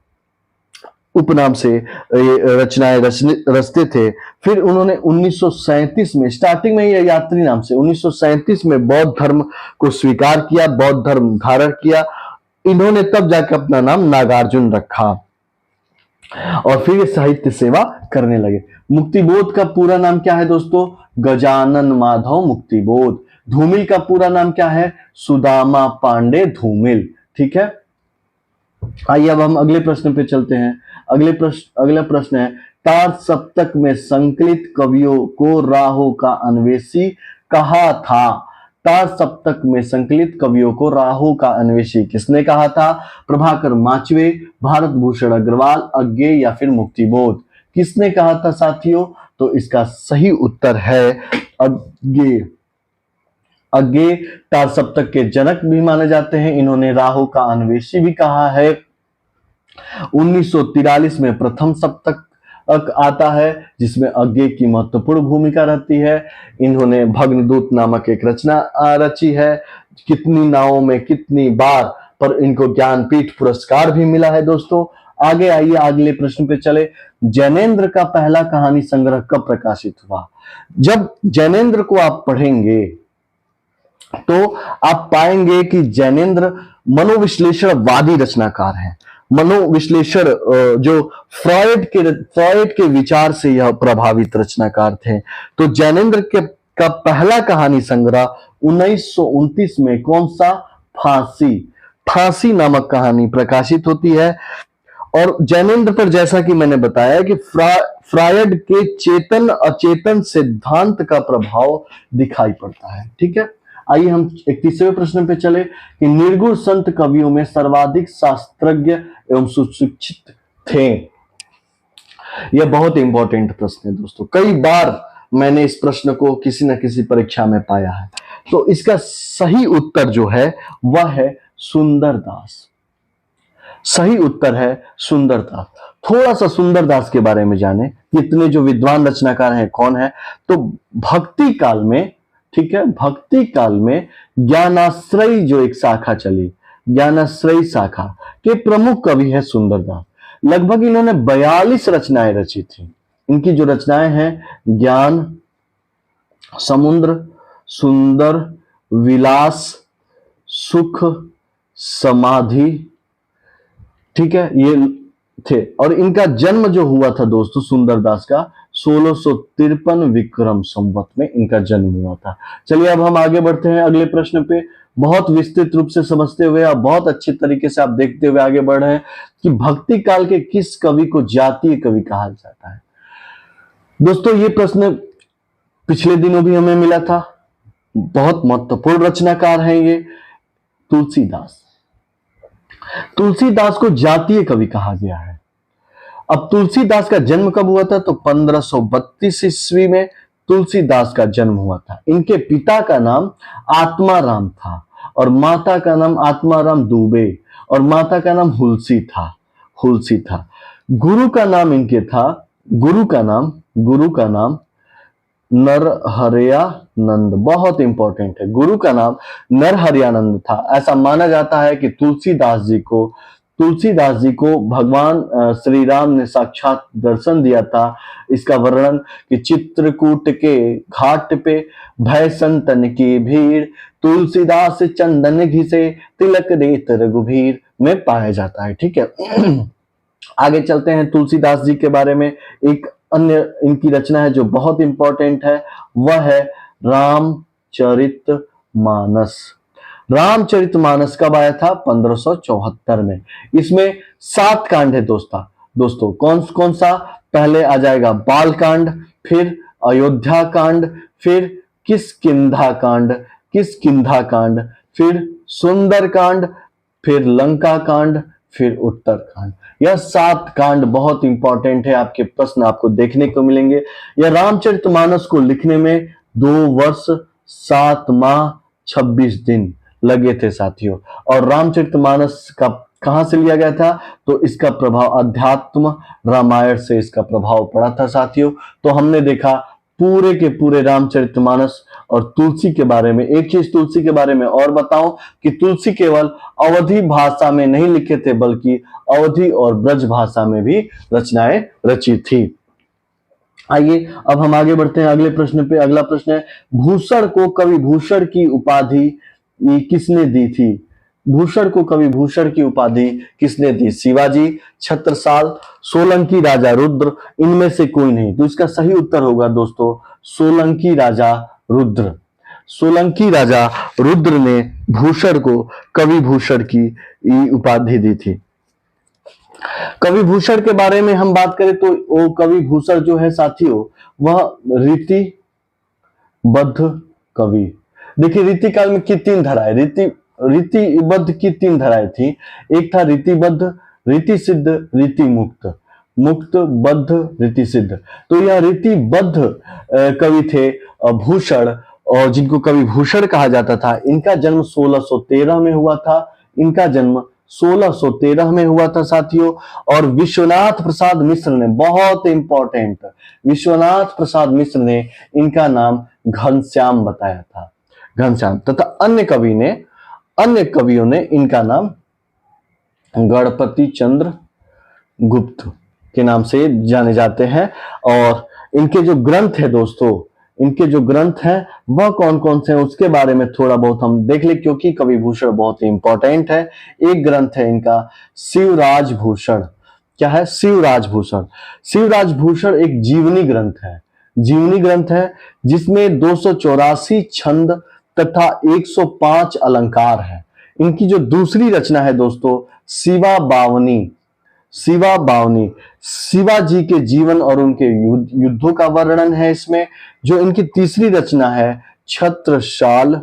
उपनाम से रचनाएं रचते थे। फिर उन्होंने 1937 में, स्टार्टिंग में ये यात्री नाम से, 1937 में बौद्ध धर्म को स्वीकार किया, बौद्ध धर्म धारण किया। इन्होंने तब जाकर अपना नाम नागार्जुन रखा और फिर ये साहित्य सेवा करने लगे। मुक्तिबोध का पूरा नाम क्या है दोस्तों? गजानन माधव मुक्तिबोध। धूमिल का पूरा नाम क्या है? सुदामा पांडे धूमिल। ठीक है, आइए अब हम अगले प्रश्न पे चलते हैं। अगला प्रश्न है, तार सप्तक में संकलित कवियों को राहों का अन्वेषी कहा था? तार सप्तक में संकलित कवियों को राहों का अन्वेषी किसने कहा था? प्रभाकर माचवे, भारत भूषण अग्रवाल, अज्ञे या फिर मुक्तिबोध? किसने कहा था साथियों? तो इसका सही उत्तर है अज्ञे। अज्ञे तार सप्तक के जनक भी माने जाते हैं। इन्होंने राहों का अन्वेषी भी कहा है। 1943 में प्रथम सप्तक आता है जिसमें अज्ञे की महत्वपूर्ण भूमिका रहती है। इन्होंने भग्नदूत नामक एक रचना रची है। कितनी नावों में कितनी बार, पर इनको ज्ञानपीठ पुरस्कार भी मिला है दोस्तों। आगे आइए अगले प्रश्न पे चले। जैनेन्द्र का पहला कहानी संग्रह कब प्रकाशित हुआ? जब जैनेन्द्र को आप पढ़ेंगे तो आप पाएंगे कि जैनेन्द्र मनोविश्लेषणवादी रचनाकार हैं। मनोविश्लेषण जो फ्रॉयड के विचार से यह प्रभावित रचनाकार थे। तो जैनेन्द्र का पहला कहानी संग्रह 1929 में कौन सा? फांसी नामक कहानी प्रकाशित होती है। और जैनेन्द्र पर जैसा कि मैंने बताया कि फ्रायड के चेतन अचेतन सिद्धांत का प्रभाव दिखाई पड़ता है। ठीक है, आइए हम एक तीसरे प्रश्न पे चले कि निर्गुण संत कवियों में सर्वाधिक शास्त्रज्ञ एवं सुशिक्षित थे। यह बहुत इंपॉर्टेंट प्रश्न है दोस्तों, कई बार मैंने इस प्रश्न को किसी न किसी परीक्षा में पाया है। तो इसका सही उत्तर जो है वह है सुंदरदास। सही उत्तर है सुंदरदास। थोड़ा सा सुंदरदास के बारे में जाने, कितने जो विद्वान रचनाकार हैं, कौन है। तो भक्ति काल में, ठीक है, भक्ति काल में ज्ञानाश्रयी जो एक शाखा चली, ज्ञानाश्रयी शाखा के प्रमुख कवि है सुंदरदास। लगभग इन्होंने 42 रचनाएं रची थी। इनकी जो रचनाएं हैं ज्ञान समुद्र, सुंदर, विलास, सुख, समाधि, ठीक है, ये थे। और इनका जन्म जो हुआ था दोस्तों सुंदरदास का 1653 विक्रम संवत में इनका जन्म हुआ था। चलिए अब हम आगे बढ़ते हैं अगले प्रश्न पे। बहुत विस्तृत रूप से समझते हुए और बहुत अच्छे तरीके से आप देखते हुए आगे बढ़ रहे हैं कि भक्ति काल के किस कवि को जातीय कवि कहा जाता है। दोस्तों ये प्रश्न पिछले दिनों भी हमें मिला था। बहुत महत्वपूर्ण रचनाकार हैं ये तुलसीदास। तुलसीदास को जातीय कवि कहा गया है। अब तुलसीदास का जन्म कब हुआ था? तो 1532 ईस्वी में तुलसीदास का जन्म हुआ था। इनके पिता का नाम आत्माराम था और माता का नाम आत्माराम दुबे और माता का नाम हुलसी था। गुरु का नाम इनके था, गुरु का नाम नरहरयानंद। बहुत इंपॉर्टेंट है, गुरु का नाम नरहरयानंद था। ऐसा माना जाता है कि तुलसीदास जी को भगवान श्री राम ने साक्षात दर्शन दिया था। इसका वर्णन कि चित्रकूट के घाट पे भय संतन की भीड़, तुलसीदास चंदन घिसे तिलक देत रघुबीर में पाया जाता है। ठीक है, आगे चलते हैं। तुलसीदास जी के बारे में एक अन्य इनकी रचना है जो बहुत इंपॉर्टेंट है, वह है रामचरितमानस। रामचरितमानस कब आया था? 1574 में। इसमें 7 कांड है दोस्तों कौन कौन सा? पहले आ जाएगा बाल कांड, फिर अयोध्या कांड, फिर किष्किंधा कांड, फिर सुंदर कांड, फिर लंका कांड, फिर उत्तर कांड। यह 7 कांड बहुत इंपॉर्टेंट है। आपके प्रश्न आपको देखने को मिलेंगे। यह रामचरितमानस को लिखने में 2 वर्ष 7 माह 26 दिन लगे थे साथियों। और रामचरितमानस का कहां से लिया गया था? तो इसका प्रभाव अध्यात्म रामायण से इसका प्रभाव पड़ा था साथियों। तो हमने देखा पूरे के पूरे रामचरितमानस। और तुलसी के बारे में एक चीज तुलसी के बारे में और बताऊं कि तुलसी केवल अवधी भाषा में नहीं लिखे थे बल्कि अवधी और ब्रज भाषा में भी रचनाएं रची थी। आइए अब हम आगे बढ़ते हैं अगले प्रश्न पे। अगला प्रश्न है भूषण को कवि भूषण की उपाधि किसने दी थी? भूषण को कवि भूषण की उपाधि किसने दी? शिवाजी, छत्रसाल, सोलंकी राजा रुद्र, इनमें से कोई नहीं। तो इसका सही उत्तर होगा दोस्तों सोलंकी राजा रुद्र। सोलंकी राजा रुद्र ने भूषण को कवि भूषण की उपाधि दी थी। कवि भूषण के बारे में हम बात करें तो वो कवि भूषण जो है साथियों वह रीतिबद्ध कवि। देखिए रीति काल में की 3 धाराएं, रीतिबद्ध की 3 धाराएं थी। एक था रीतिबद्ध, रीति सिद्ध, रीति मुक्त, मुक्त बद्ध रीति सिद्ध। तो यह रीतिबद्ध कवि थे भूषण, और जिनको कवि भूषण कहा जाता था। इनका जन्म 1613 में हुआ था। इनका जन्म 1613 में हुआ था साथियों। और विश्वनाथ प्रसाद मिश्र ने, बहुत इंपॉर्टेंट, विश्वनाथ प्रसाद मिश्र ने इनका नाम घनश्याम बताया था, घनश्याम। तथा अन्य कवियों ने इनका नाम गणपति चंद्र गुप्त के नाम से जाने जाते हैं। और इनके जो ग्रंथ है दोस्तों, इनके जो ग्रंथ हैं वह कौन कौन से हैं उसके बारे में थोड़ा बहुत हम देख ले, क्योंकि कवि भूषण बहुत ही इंपॉर्टेंट है। एक ग्रंथ है इनका शिवराज भूषण। क्या है? शिवराज भूषण। शिवराज भूषण एक जीवनी ग्रंथ है, जीवनी ग्रंथ है जिसमें 284 छंद तथा 105 अलंकार है। इनकी जो दूसरी रचना है दोस्तों शिवा बावनी, शिवा बावनी, शिवाजी के जीवन और उनके युद्धों का वर्णन है इसमें। जो इनकी तीसरी रचना है छत्रसाल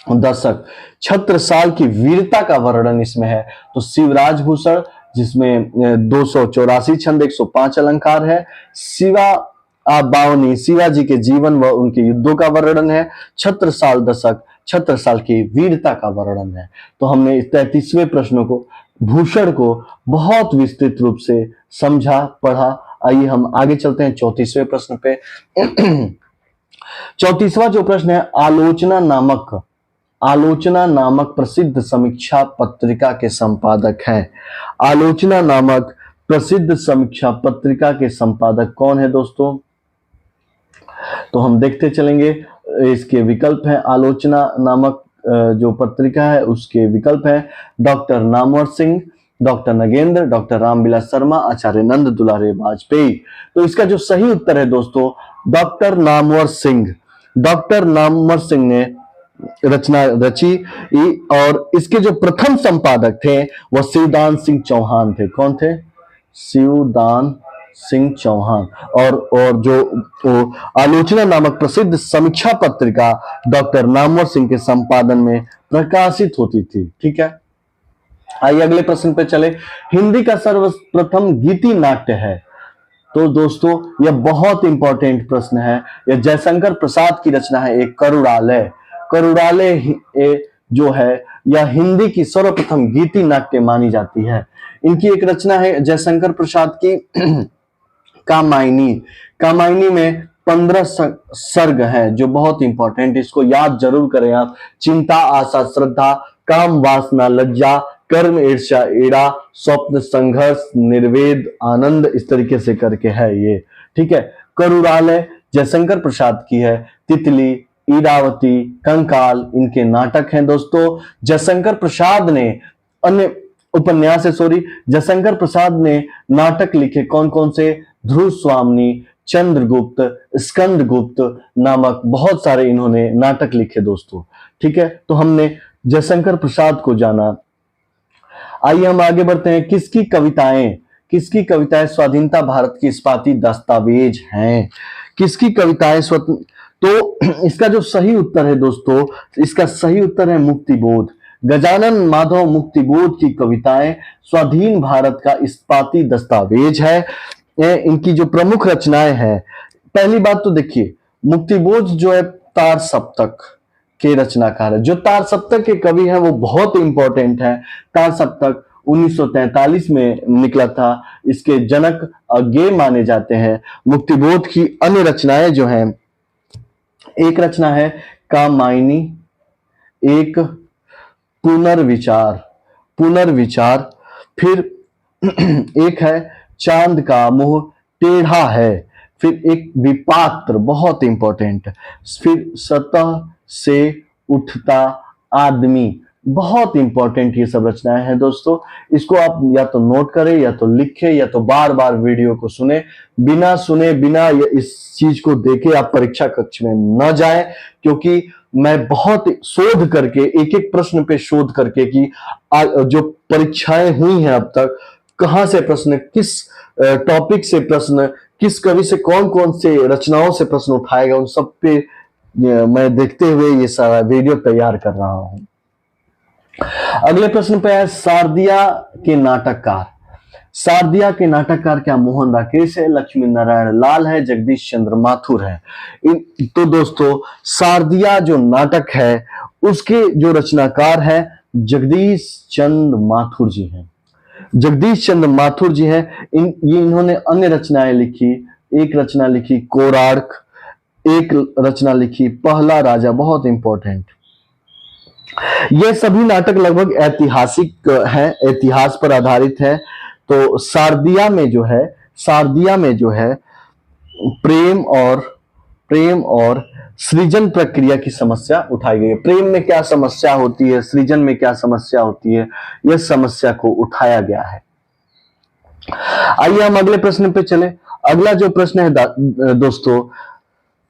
दशक, छत्रसाल की वीरता का वर्णन इसमें है। तो शिवराज भूषण जिसमें 284 छंद 105 अलंकार है। शिवा बावनी शिवाजी के जीवन व उनके युद्धों का वर्णन है। छत्रसाल दशक छत्रसाल की वीरता का वर्णन है। तो हमने 33वें प्रश्न को, भूषण को बहुत विस्तृत रूप से समझा, पढ़ा। आइए हम आगे चलते हैं 34वें प्रश्न पे। 34वां जो प्रश्न है, आलोचना नामक प्रसिद्ध समीक्षा पत्रिका के संपादक हैं। आलोचना नामक प्रसिद्ध समीक्षा पत्रिका के संपादक कौन है दोस्तों? तो हम देखते चलेंगे। इसके विकल्प हैं, आलोचना नामक जो पत्रिका है उसके विकल्प हैं doctor Namvar Singh, doctor Nagendra, doctor Ramvilas Sharma, Acharya Nand Dulare Vajpeyi. तो इसका जो सही उत्तर है दोस्तों डॉक्टर नामवर सिंह। डॉक्टर नामवर सिंह ने रचना रची और इसके जो प्रथम संपादक थे वह शिवदान सिंह चौहान थे। कौन थे? शिवदान सिंह चौहान। और जो आलोचना नामक प्रसिद्ध समीक्षा पत्रिका डॉक्टर नामवर सिंह के संपादन में प्रकाशित होती थी। ठीक है, आइए अगले प्रश्न पे चले। हिंदी का सर्वप्रथम गीति नाट्य है। तो दोस्तों यह बहुत इंपॉर्टेंट प्रश्न है। यह जयशंकर प्रसाद की रचना है, एक करुणालय। करुणालय जो है यह हिंदी की सर्वप्रथम गीति नाट्य मानी जाती है। इनकी एक रचना है जयशंकर प्रसाद की कामायनी। कामायनी में 15 सर्ग हैं जो बहुत इंपॉर्टेंट, इसको याद जरूर करें आप। चिंता, आशा, श्रद्धा, काम, वासना, लज्जा, कर्म, ईर्ष्या, ईड़ा, स्वप्न, संघर्ष, निर्वेद, आनंद, इस तरीके से करके है ये। ठीक है, करुणालय जयशंकर प्रसाद की है। तितली, ईरावती, कंकाल इनके नाटक हैं दोस्तों। जयशंकर प्रसाद ने अन्य उपन्यास जयशंकर प्रसाद ने नाटक लिखे कौन कौन से? ध्रुव स्वामिनी, चंद्रगुप्त, स्कंदगुप्त नामक बहुत सारे इन्होंने नाटक लिखे दोस्तों। ठीक है, तो हमने जयशंकर प्रसाद को जाना। आइए हम आगे बढ़ते हैं। किसकी कविताएं स्वाधीनता भारत की इस्पाती दस्तावेज हैं? किसकी कविताएं तो इसका जो सही उत्तर है दोस्तों, इसका सही उत्तर है मुक्तिबोध। गजानन माधव मुक्तिबोध की कविताएं स्वाधीन भारत का इस्पाती दस्तावेज है। इनकी जो प्रमुख रचनाएं हैं, पहली बात तो देखिए, मुक्तिबोध जो है तार सप्तक के रचनाकार है। जो तार सप्तक के कवि हैं वो बहुत इंपॉर्टेंट है। तार सप्तक 1943 में निकला था। इसके जनक अज्ञेय माने जाते हैं। मुक्तिबोध की अन्य रचनाएं जो हैं, एक रचना है कामायनी, एक पुनर्विचार, फिर एक है चांद का मुंह टेढ़ा है, फिर एक विपात्र बहुत इंपॉर्टेंट, फिर सतह से उठता आदमी, बहुत इंपॉर्टेंट ये सब रचनाएं हैं दोस्तों। इसको आप या तो नोट करें, या तो लिखें, या तो बार बार वीडियो को सुने। बिना इस चीज को देखे आप परीक्षा कक्ष में न जाएं, क्योंकि मैं बहुत शोध करके, एक एक प्रश्न पे शोध करके कि जो परीक्षाएं हुई हैं अब तक, कहां से प्रश्न, किस टॉपिक से प्रश्न, किस कवि से कौन कौन से रचनाओं से प्रश्न उठाएगा, उन सब पे मैं देखते हुए ये सारा वीडियो तैयार कर रहा हूं। अगले प्रश्न पे है शारदिया के नाटककार। शारदिया के नाटककार क्या मोहन राकेश है, लक्ष्मी नारायण लाल है, जगदीश चंद्र माथुर है? तो दोस्तों शारदिया जो नाटक है उसके जो रचनाकार है जगदीश चंद्र माथुर जी हैं। जगदीश चंद्र माथुर जी हैं। इन्होंने अन्य रचनाएं लिखी। एक रचना लिखी कोरार्क, एक रचना लिखी पहला राजा, बहुत इंपॉर्टेंट। ये सभी नाटक लगभग ऐतिहासिक हैं, इतिहास पर आधारित है। तो शारदिया में जो है प्रेम और सृजन प्रक्रिया की समस्या उठाई गई है। प्रेम में क्या समस्या होती है, सृजन में क्या समस्या होती है, यह समस्या को उठाया गया है। आइए हम अगले प्रश्न पे चले। अगला जो प्रश्न है दोस्तों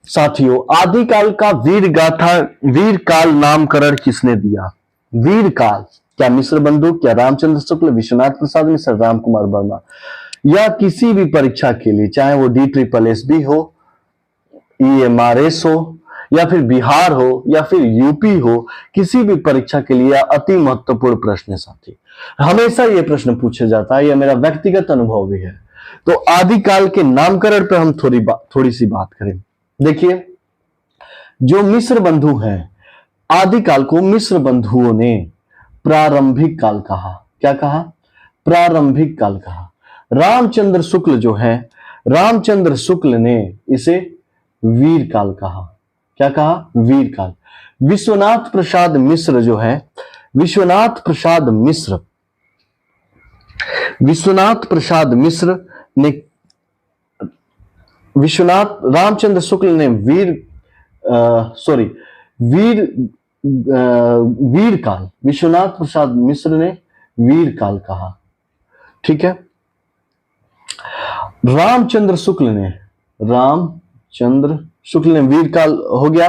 साथियों, आदिकाल का वीर काल नामकरण किसने दिया? वीर काल, क्या मिश्र बंधु, क्या रामचंद्र शुक्ल, विश्वनाथ प्रसाद मिश्र, राम कुमार वर्मा, या किसी भी परीक्षा के लिए, चाहे वो DSSB हो, EMRS हो, या फिर बिहार हो, या फिर यूपी हो, किसी भी परीक्षा के लिए अति महत्वपूर्ण प्रश्न है साथी। हमेशा ये प्रश्न पूछा जाता है, यह मेरा व्यक्तिगत अनुभव भी है। तो आदिकाल के नामकरण पर हम थोड़ी सी बात करें। देखिए, जो मिश्र बंधु हैं, आदिकाल को मिश्र बंधुओं ने प्रारंभिक काल कहा। क्या कहा? प्रारंभिक काल कहा। रामचंद्र शुक्ल जो है, रामचंद्र शुक्ल ने इसे वीर काल कहा। क्या कहा? वीर काल। विश्वनाथ प्रसाद मिश्र जो है, विश्वनाथ प्रसाद मिश्र ने रामचंद्र शुक्ल ने वीर काल, विश्वनाथ प्रसाद मिश्र ने वीर काल कहा। ठीक है। रामचंद्र शुक्ल ने वीर काल हो गया।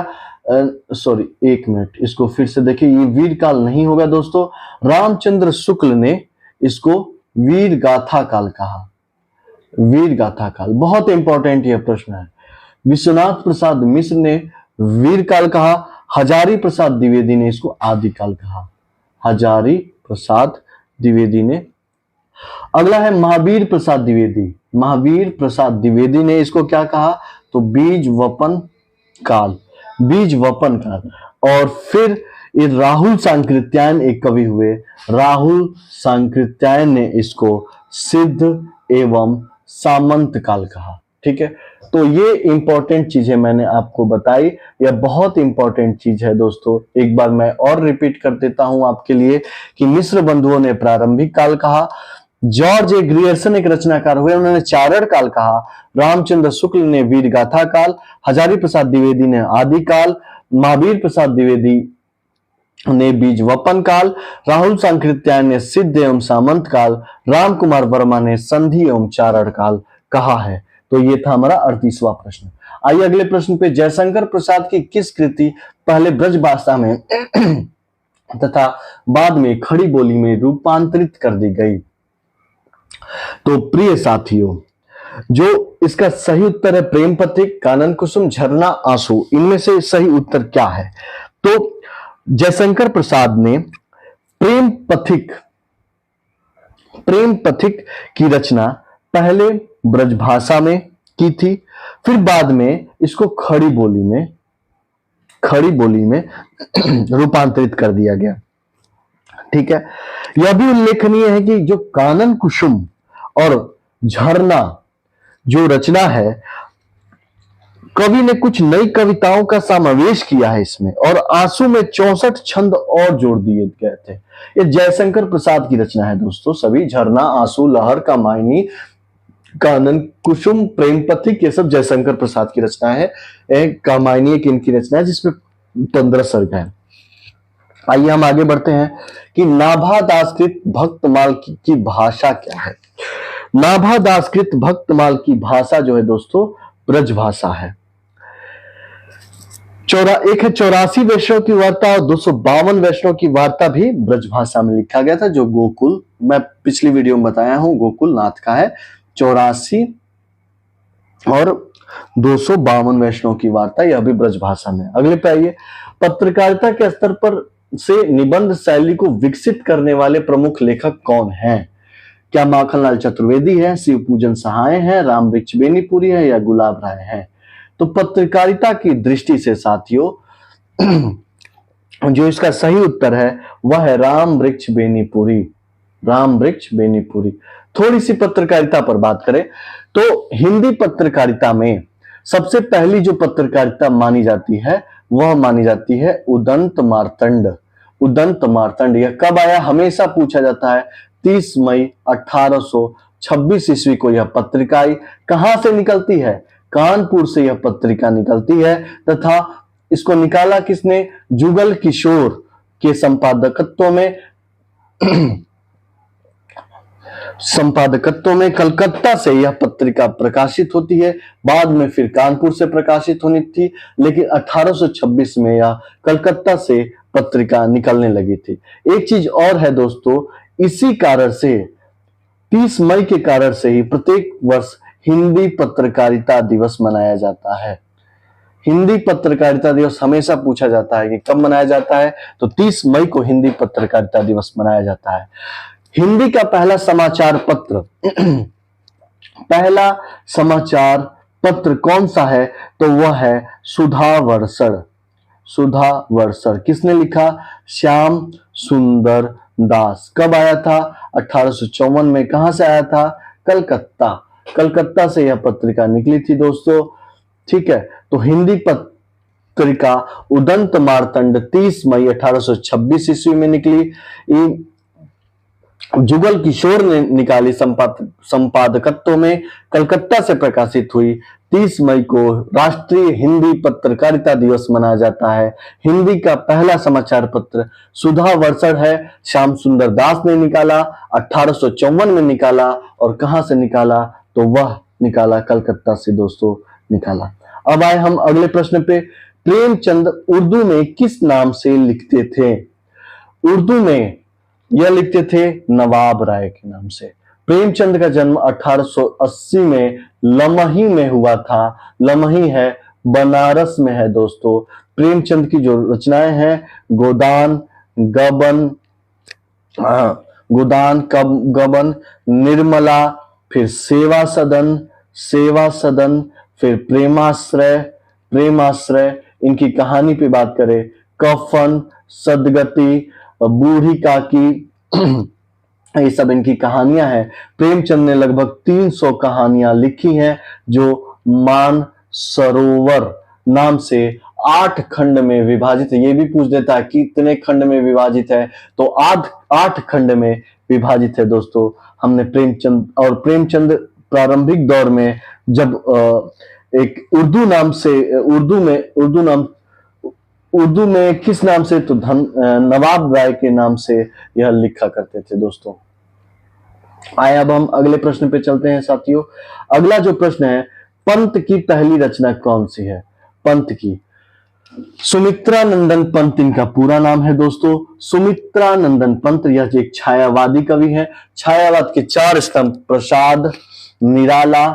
एक मिनट, इसको फिर से देखिए, ये वीर काल नहीं होगा दोस्तों। रामचंद्र शुक्ल ने इसको वीर गाथा काल कहा। वीर गाथा काल बहुत इंपॉर्टेंट यह प्रश्न है। विश्वनाथ प्रसाद मिश्र ने वीर काल कहा, हजारी प्रसाद द्विवेदी ने इसको आदिकाल कहा। हजारी प्रसाद द्विवेदी ने। अगला है महावीर प्रसाद द्विवेदी। महावीर प्रसाद द्विवेदी ने इसको क्या कहा? तो बीज वपन काल, बीज वपन काल। और फिर ये राहुल सांकृत्यायन एक कवि हुए, राहुल सांकृत्यायन ने इसको सिद्ध एवं सामंत काल कहा। ठीक है। तो ये इंपॉर्टेंट चीजें मैंने आपको बताई, यह बहुत इंपॉर्टेंट चीज है दोस्तों। एक बार मैं और रिपीट कर देता हूं आपके लिए कि मिश्र बंधुओं ने प्रारंभिक काल कहा, जॉर्ज ए ग्रियर्सन एक रचनाकार हुए, उन्होंने चारण काल कहा, रामचंद्र शुक्ल ने वीर गाथा काल, हजारी प्रसाद द्विवेदी ने आदि काल, महावीर प्रसाद द्विवेदी ने बीज वपन काल, राहुल सांकृत्यायन ने सिद्ध एवं सामंत काल, राम कुमार वर्मा ने संधि एवं चारण काल कहा है। तो ये था हमारा 38वां प्रश्न। आइए अगले प्रश्न पे। जयशंकर प्रसाद की किस कृति पहले ब्रज भाषा में तथा बाद में खड़ी बोली में रूपांतरित कर दी गई? तो प्रिय साथियों, जो इसका सही उत्तर है प्रेम पथिक, कानन कुसुम, झरना, आंसू। इनमें से सही उत्तर क्या है? तो जयशंकर प्रसाद ने प्रेम पथिक की रचना पहले ब्रजभाषा में की थी, फिर बाद में इसको खड़ी बोली में रूपांतरित कर दिया गया। ठीक है। यह भी उल्लेखनीय है कि जो कानन कुसुम और झरना जो रचना है, कवि ने कुछ नई कविताओं का समावेश किया है इसमें, और आंसू में 64 छंद और जोड़ दिए गए थे। ये जयशंकर प्रसाद की रचना है दोस्तों सभी। झरना, आंसू, लहर, कामायनी, कानन कुसुम, प्रेम पथिक, ये सब जयशंकर प्रसाद की रचना है। कामायनी एक इनकी रचना है जिसमें 15 सर्ग है। आइए हम आगे बढ़ते हैं कि नाभा दासकृत भक्तमाल की भाषा क्या है। नाभा दासकृत भक्तमाल की भाषा जो है दोस्तों ब्रज भाषा है। 84 वैष्णव की वार्ता और 252 वैष्णव की वार्ता भी ब्रज भाषा में लिखा गया था, जो गोकुल, मैं पिछली वीडियो में बताया हूं, गोकुल नाथ का है। 84 और 252 वैष्णव की वार्ता, यह भी ब्रज भाषा में। अगले पे आइए। पत्रकारिता के स्तर पर से निबंध शैली को विकसित करने वाले प्रमुख लेखक कौन हैं? क्या माखनलाल चतुर्वेदी है, शिव पूजन सहाय है, राम वृक्ष बेनीपुरी है, या गुलाब राय है? तो पत्रकारिता की दृष्टि से साथियों जो इसका सही उत्तर है वह है राम वृक्ष बेनीपुरी। राम वृक्ष बेनीपुरी। थोड़ी सी पत्रकारिता पर बात करें तो हिंदी पत्रकारिता में सबसे पहली जो पत्रकारिता मानी जाती है वह मानी जाती है उदंत मार्तंड। उदंत मार्तंड यह कब आया हमेशा पूछा जाता है। 30 मई 1826 ईस्वी को यह पत्रिका आई। कहां से निकलती है? कानपुर से यह पत्रिका निकलती है, तथा इसको निकाला किसने? जुगल किशोर के संपादकत्व में कलकत्ता से यह पत्रिका प्रकाशित होती है। बाद में फिर कानपुर से प्रकाशित होनी थी, लेकिन 1826 में यह कलकत्ता से पत्रिका निकलने लगी थी। एक चीज और है दोस्तों, इसी कारण से 30 मई के कारण से ही प्रत्येक वर्ष हिंदी पत्रकारिता दिवस मनाया जाता है। हिंदी पत्रकारिता दिवस हमेशा पूछा जाता है कि कब मनाया जाता है, तो 30 मई को हिंदी पत्रकारिता दिवस मनाया जाता है। हिंदी का पहला समाचार पत्र पहला समाचार पत्र कौन सा है, तो वह है सुधा वर्षण। सुधा वर्षण किसने लिखा? श्याम सुंदर दास। कब आया था? 1854 में। कहां से आया था? कलकत्ता। कलकत्ता से यह पत्रिका निकली थी दोस्तों। ठीक है, तो हिंदी पत्रिका उदंत मार्तंड 30 मई 1826 ईस्वी में निकली। जुगल किशोर ने निकाली संपादकत्व में, कलकत्ता से प्रकाशित हुई। 30 मई को राष्ट्रीय हिंदी पत्रकारिता दिवस मनाया जाता है। हिंदी का पहला समाचार पत्र सुधा वर्षण है, श्याम सुंदर दास ने निकाला, 1854 में निकाला। और कहां से निकाला? तो वह निकाला कलकत्ता से दोस्तों निकाला। अब आए हम अगले प्रश्न पे। प्रेमचंद उर्दू में किस नाम से लिखते थे? उर्दू में यह लिखते थे नवाब राय के नाम से। प्रेमचंद का जन्म 1880 में लमही में हुआ था। लमही है बनारस में है दोस्तों। प्रेमचंद की जो रचनाएं हैं गोदान, गबन, गबन, निर्मला, फिर सेवा सदन, फिर प्रेमाश्रय, इनकी कहानी पे बात करें, कफन, सदगति, बूढ़ी काकी, ये सब इनकी कहानियां हैं। प्रेमचंद ने लगभग 300 कहानियां लिखी हैं जो मान सरोवर नाम से 8 खंड में विभाजित है। ये भी पूछ देता है कि कितने खंड में विभाजित है, तो 8 खंड में विभाजित है दोस्तों। हमने प्रेमचंद प्रारंभिक दौर में जब एक उर्दू में किस नाम से, तो नवाब राय के नाम से यह लिखा करते थे दोस्तों। आए अब हम अगले प्रश्न पे चलते हैं साथियों। अगला जो प्रश्न है, पंत की पहली रचना कौन सी है? पंत की सुमित्रानंदन पंत इनका पूरा नाम है दोस्तों। सुमित्रानंदन पंत यह एक छायावादी कवि है। छायावाद के 4 स्तंभ प्रसाद, निराला,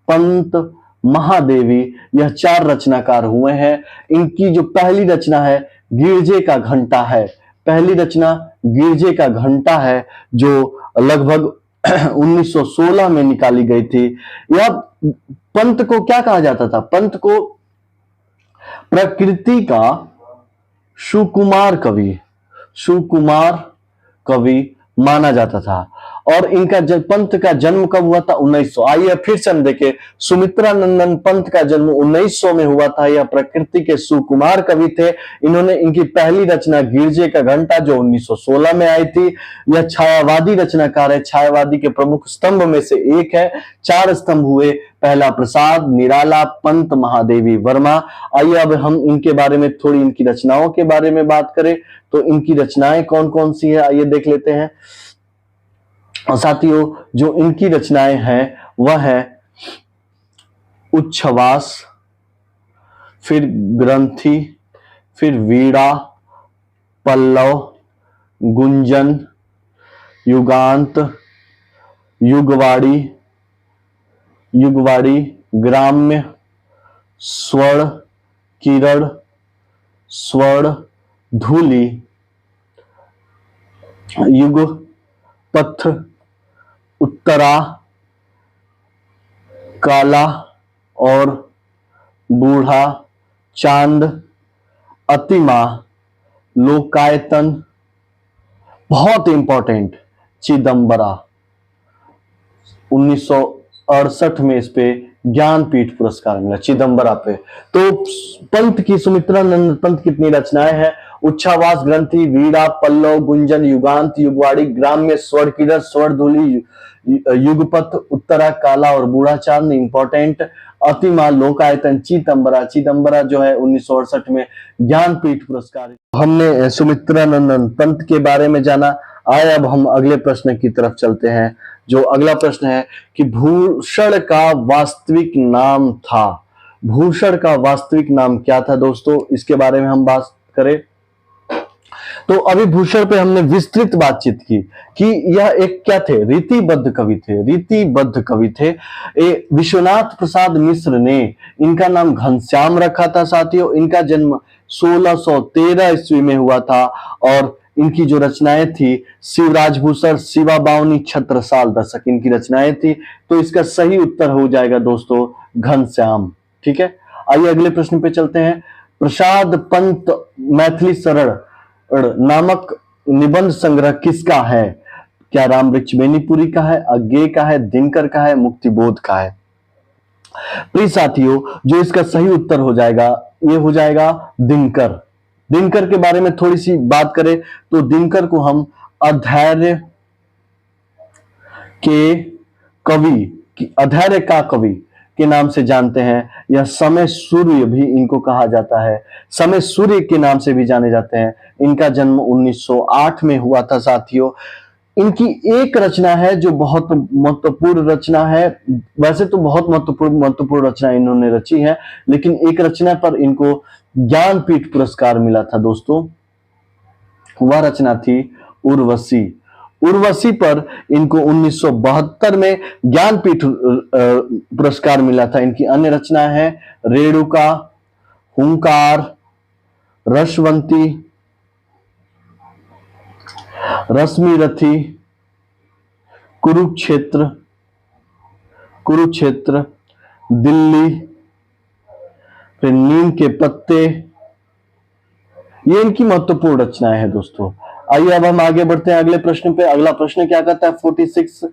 पंत, महादेवी, यह 4 रचनाकार हुए हैं। इनकी जो पहली रचना है गिरजे का घंटा है। पहली रचना गिरजे का घंटा है जो लगभग 1916 में निकाली गई थी। यह पंत को क्या कहा जाता था? पंत को प्रकृति का सुकुमार कवि माना जाता था। और इनका पंत का जन्म कब हुआ था? 1900। आइए फिर से हम देखें, सुमित्रानंदन पंत का जन्म 1900 में हुआ था। यह प्रकृति के सुकुमार कवि थे। इन्होंने इनकी पहली रचना गिरजे का घंटा जो 1916 में आई थी। यह छायावादी रचनाकार है। छायावादी के प्रमुख स्तंभ में से एक है। 4 स्तंभ हुए, पहला प्रसाद, निराला, पंत, महादेवी, वर्मा। आइए अब हम इनके बारे में थोड़ी इनकी रचनाओं के बारे में बात करें, तो इनकी रचनाएं कौन कौन सी है आइए देख लेते हैं। और साथियों जो इनकी रचनाएं हैं वह है उच्छ्वास, फिर ग्रंथि, फिर वीणा, पल्लव, गुंजन, युगांत, युगवाड़ी, ग्राम्य, स्वर्ण, किरण, स्वर्ण, धूलि, युग पथ, उत्तरा, काला और बूढ़ा, चांद, अतिमा, लोकायतन, बहुत इंपॉर्टेंट, चिदंबरा। 1968 में इस पे ज्ञानपीठ पुरस्कार मिला चिदंबरा पे। तो पंत की, सुमित्रानंद पंत कितनी रचनाएं हैं? उच्छ्वास, ग्रंथि, वीणा, पल्लव, गुंजन, युगांत, युगवाड़ी, ग्राम्य, स्वर्ण किरण, स्वर्ण धूलि, युगपथ, उत्तरा, काला और बूढ़ा चांद, इंपॉर्टेंट, अतिमा, लोकायतन, चिदंबरा जो है 1968 में ज्ञानपीठ पुरस्कार। हमने सुमित्रानंद पंत के बारे में जाना। आए अब हम अगले प्रश्न की तरफ चलते हैं। जो अगला प्रश्न है कि भूषण का वास्तविक नाम था। भूषण का वास्तविक नाम क्या था दोस्तों? इसके बारे में हम बात करें तो अभिभूषण पे हमने विस्तृत बातचीत की कि यह एक क्या थे, रीतिबद्ध कवि थे, रीतिबद्ध कवि थे। विश्वनाथ प्रसाद मिश्र ने इनका नाम घनश्याम रखा था साथियों। इनका जन्म 1613 ईस्वी में हुआ था और इनकी जो रचनाएं थी शिवराज भूषण, शिवा बावनी, छत्रसाल दशक इनकी रचनाएं थी। तो इसका सही उत्तर हो जाएगा दोस्तों घनश्याम। ठीक है, आइए अगले प्रश्न पे चलते हैं। प्रसाद पंत मैथिली सरल नामक निबंध संग्रह किसका है? क्या रामवृक्ष बेनीपुरी का है, अज्ञेय का है, दिनकर का है, मुक्तिबोध का है? प्रिय साथियों, जो इसका सही उत्तर हो जाएगा ये हो जाएगा दिनकर। दिनकर के बारे में थोड़ी सी बात करें तो दिनकर को हम अधैर्य के कवि, अधैर्य का कवि के नाम से जानते हैं। यह समय सूर्य भी इनको कहा जाता है, समय सूर्य के नाम से भी जाने जाते हैं। इनका जन्म 1908 में हुआ था साथियों। इनकी एक रचना है जो बहुत महत्वपूर्ण रचना है, वैसे तो बहुत महत्वपूर्ण रचना इन्होंने रची है, लेकिन एक रचना पर इनको ज्ञानपीठ पुरस्कार मिला था दोस्तों। वह रचना थी उर्वशी। उर्वशी पर इनको 1972 में ज्ञानपीठ पुरस्कार मिला था। इनकी अन्य रचना है रेणुका, हुंकार, रसवंती, रश्मिरथी, कुरुक्षेत्र, दिल्ली, फिर नीम के पत्ते, ये इनकी महत्वपूर्ण रचनाएं हैं दोस्तों। आइए अब हम आगे बढ़ते हैं अगले प्रश्न पे। अगला प्रश्न क्या कहता है 46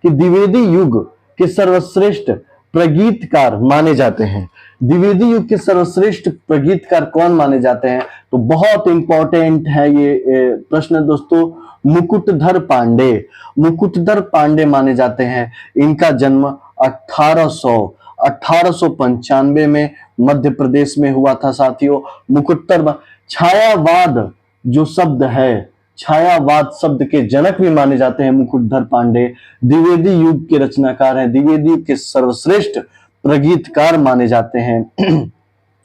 कि द्विवेदी युग के सर्वश्रेष्ठ प्रगीतकार माने जाते हैं। द्विवेदी युग के सर्वश्रेष्ठ प्रगीतकार कौन माने जाते हैं? तो बहुत इंपॉर्टेंट है ये प्रश्न दोस्तों। मुकुटधर पांडे, मुकुटधर पांडे माने जाते हैं। इनका जन्म 1895 में मध्य प्रदेश में हुआ था साथियों। मुकुटधर छायावाद जो शब्द है, छायावाद शब्द के जनक भी माने जाते हैं मुकुटधर पांडे। द्विवेदी युग के रचनाकार हैं, द्विवेदी युग के सर्वश्रेष्ठ प्रगीतकार माने जाते हैं।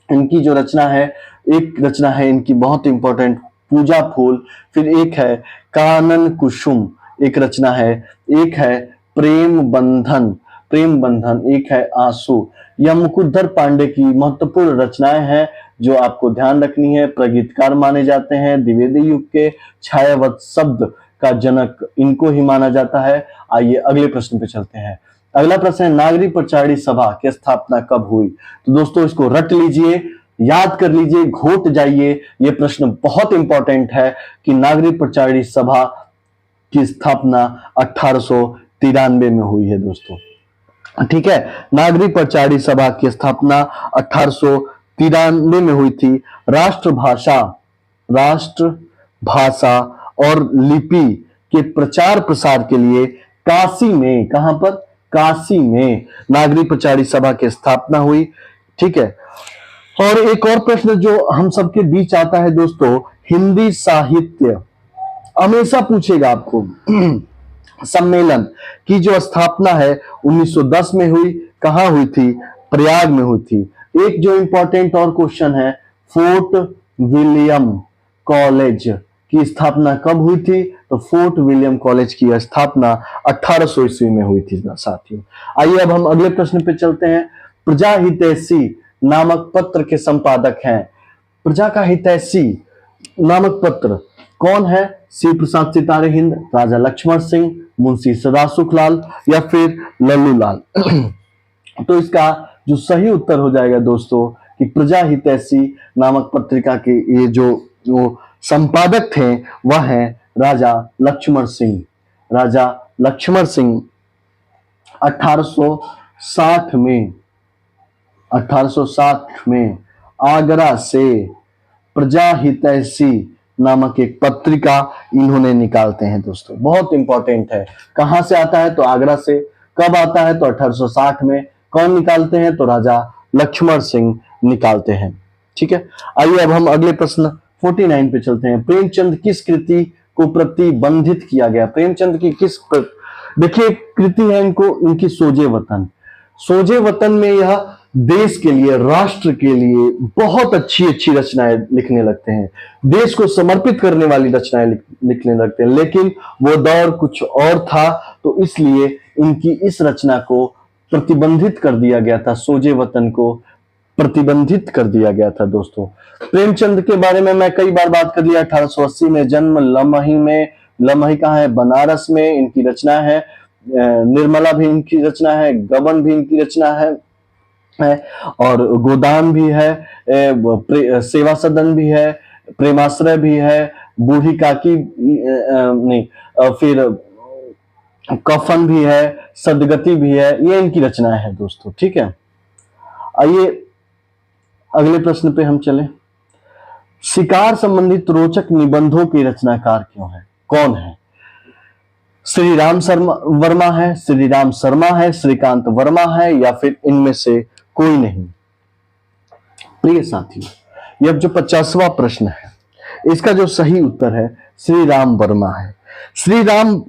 इनकी जो रचना है, एक रचना है इनकी बहुत इंपॉर्टेंट पूजा फूल, फिर एक है कानन कुसुम एक रचना है, एक है प्रेम बंधन, एक है आंसू। यह मुकुटधर पांडे की महत्वपूर्ण रचनाएं हैं जो आपको ध्यान रखनी है। प्रगीतकार माने जाते हैं, द्विवेदी युग के छायावत शब्द का जनक इनको ही माना जाता है। आइए अगले प्रश्न पे चलते हैं। अगला प्रश्न है नागरी प्रचारणी सभा की स्थापना कब हुई? तो दोस्तों इसको रट लीजिए, याद कर लीजिए, घोट जाइए। यह प्रश्न बहुत इंपॉर्टेंट है कि नागरी प्रचारणी सभा की स्थापना 1893 में हुई है दोस्तों। ठीक है, नागरी प्रचारणी सभा की स्थापना 1893 में हुई थी। राष्ट्रभाषा और लिपि के प्रचार प्रसार के लिए काशी में, कहां पर? काशी में नागरी प्रचारणी सभा की स्थापना हुई। ठीक है, और एक और प्रश्न जो हम सबके बीच आता है दोस्तों, हिंदी साहित्य हमेशा पूछेगा आपको सम्मेलन की जो स्थापना है 1910 में हुई, कहां हुई थी? प्रयाग में हुई थी। एक जो इंपॉर्टेंट और क्वेश्चन है, फोर्ट विलियम कॉलेज की स्थापना कब हुई थी? तो फोर्ट विलियम कॉलेज की स्थापना 1800 ईस्वी में हुई थी साथियों। आइए अब हम अगले प्रश्न पे चलते हैं। प्रजा हितैषी नामक पत्र के संपादक हैं। प्रजा का हितैषी नामक पत्र कौन है? शिव प्रसाद सितारे हिंद, राजा लक्ष्मण सिंह, मुंशी सदासुखलाल या फिर लल्लू लाल? तो इसका जो सही उत्तर हो जाएगा दोस्तों कि प्रजा हितैषी नामक पत्रिका के ये जो संपादक थे वह है राजा लक्ष्मण सिंह। राजा लक्ष्मण सिंह 1860 में आगरा से प्रजा हितैषी नामक एक पत्रिका इन्होंने निकालते हैं दोस्तों। बहुत इंपॉर्टेंट है, कहां से आता है? तो आगरा से। कब आता है? तो 1860 में। कौन निकालते हैं? तो राजा लक्ष्मण सिंह निकालते हैं। ठीक है, आइए अब हम अगले प्रश्न 49 पे चलते हैं। प्रेमचंद किस कृति को प्रतिबंधित किया गया? प्रेमचंद की किस देखिए कृति है इनको, इनकी सोजे वतन। सोजे वतन में यह देश के लिए, राष्ट्र के लिए बहुत अच्छी अच्छी रचनाएं लिखने लगते हैं, देश को समर्पित करने वाली रचनाएं लिखने लगते हैं। लेकिन वो दौर कुछ और था, तो इसलिए इनकी इस रचना को प्रतिबंधित कर दिया गया था, सोजे वतन को प्रतिबंधित कर दिया गया था। दोस्तों, प्रेमचंद के बारे में मैं कई बार बात कर लिया। 1880 में जन्म, लमही में, लमही कहाँ है, बनारस में इनकी रचना है। निर्मला भी इनकी रचना है, गबन भी इनकी रचना है और गोदान भी है, सेवा सदन भी है, प्रेमाश्रय भी है, बूढ़ी काकी नहीं, फिर कफन भी है, सदगति भी है। ये इनकी रचना है दोस्तों। ठीक है, आइए अगले प्रश्न पे हम चले। शिकार संबंधित रोचक निबंधों के रचनाकार कौन है? श्री राम वर्मा है, श्री राम शर्मा है, श्रीकांत वर्मा है, या फिर इनमें से कोई नहीं? प्रिय साथियों, यह जो 50वां प्रश्न है, इसका जो सही उत्तर है श्री राम वर्मा है। श्री राम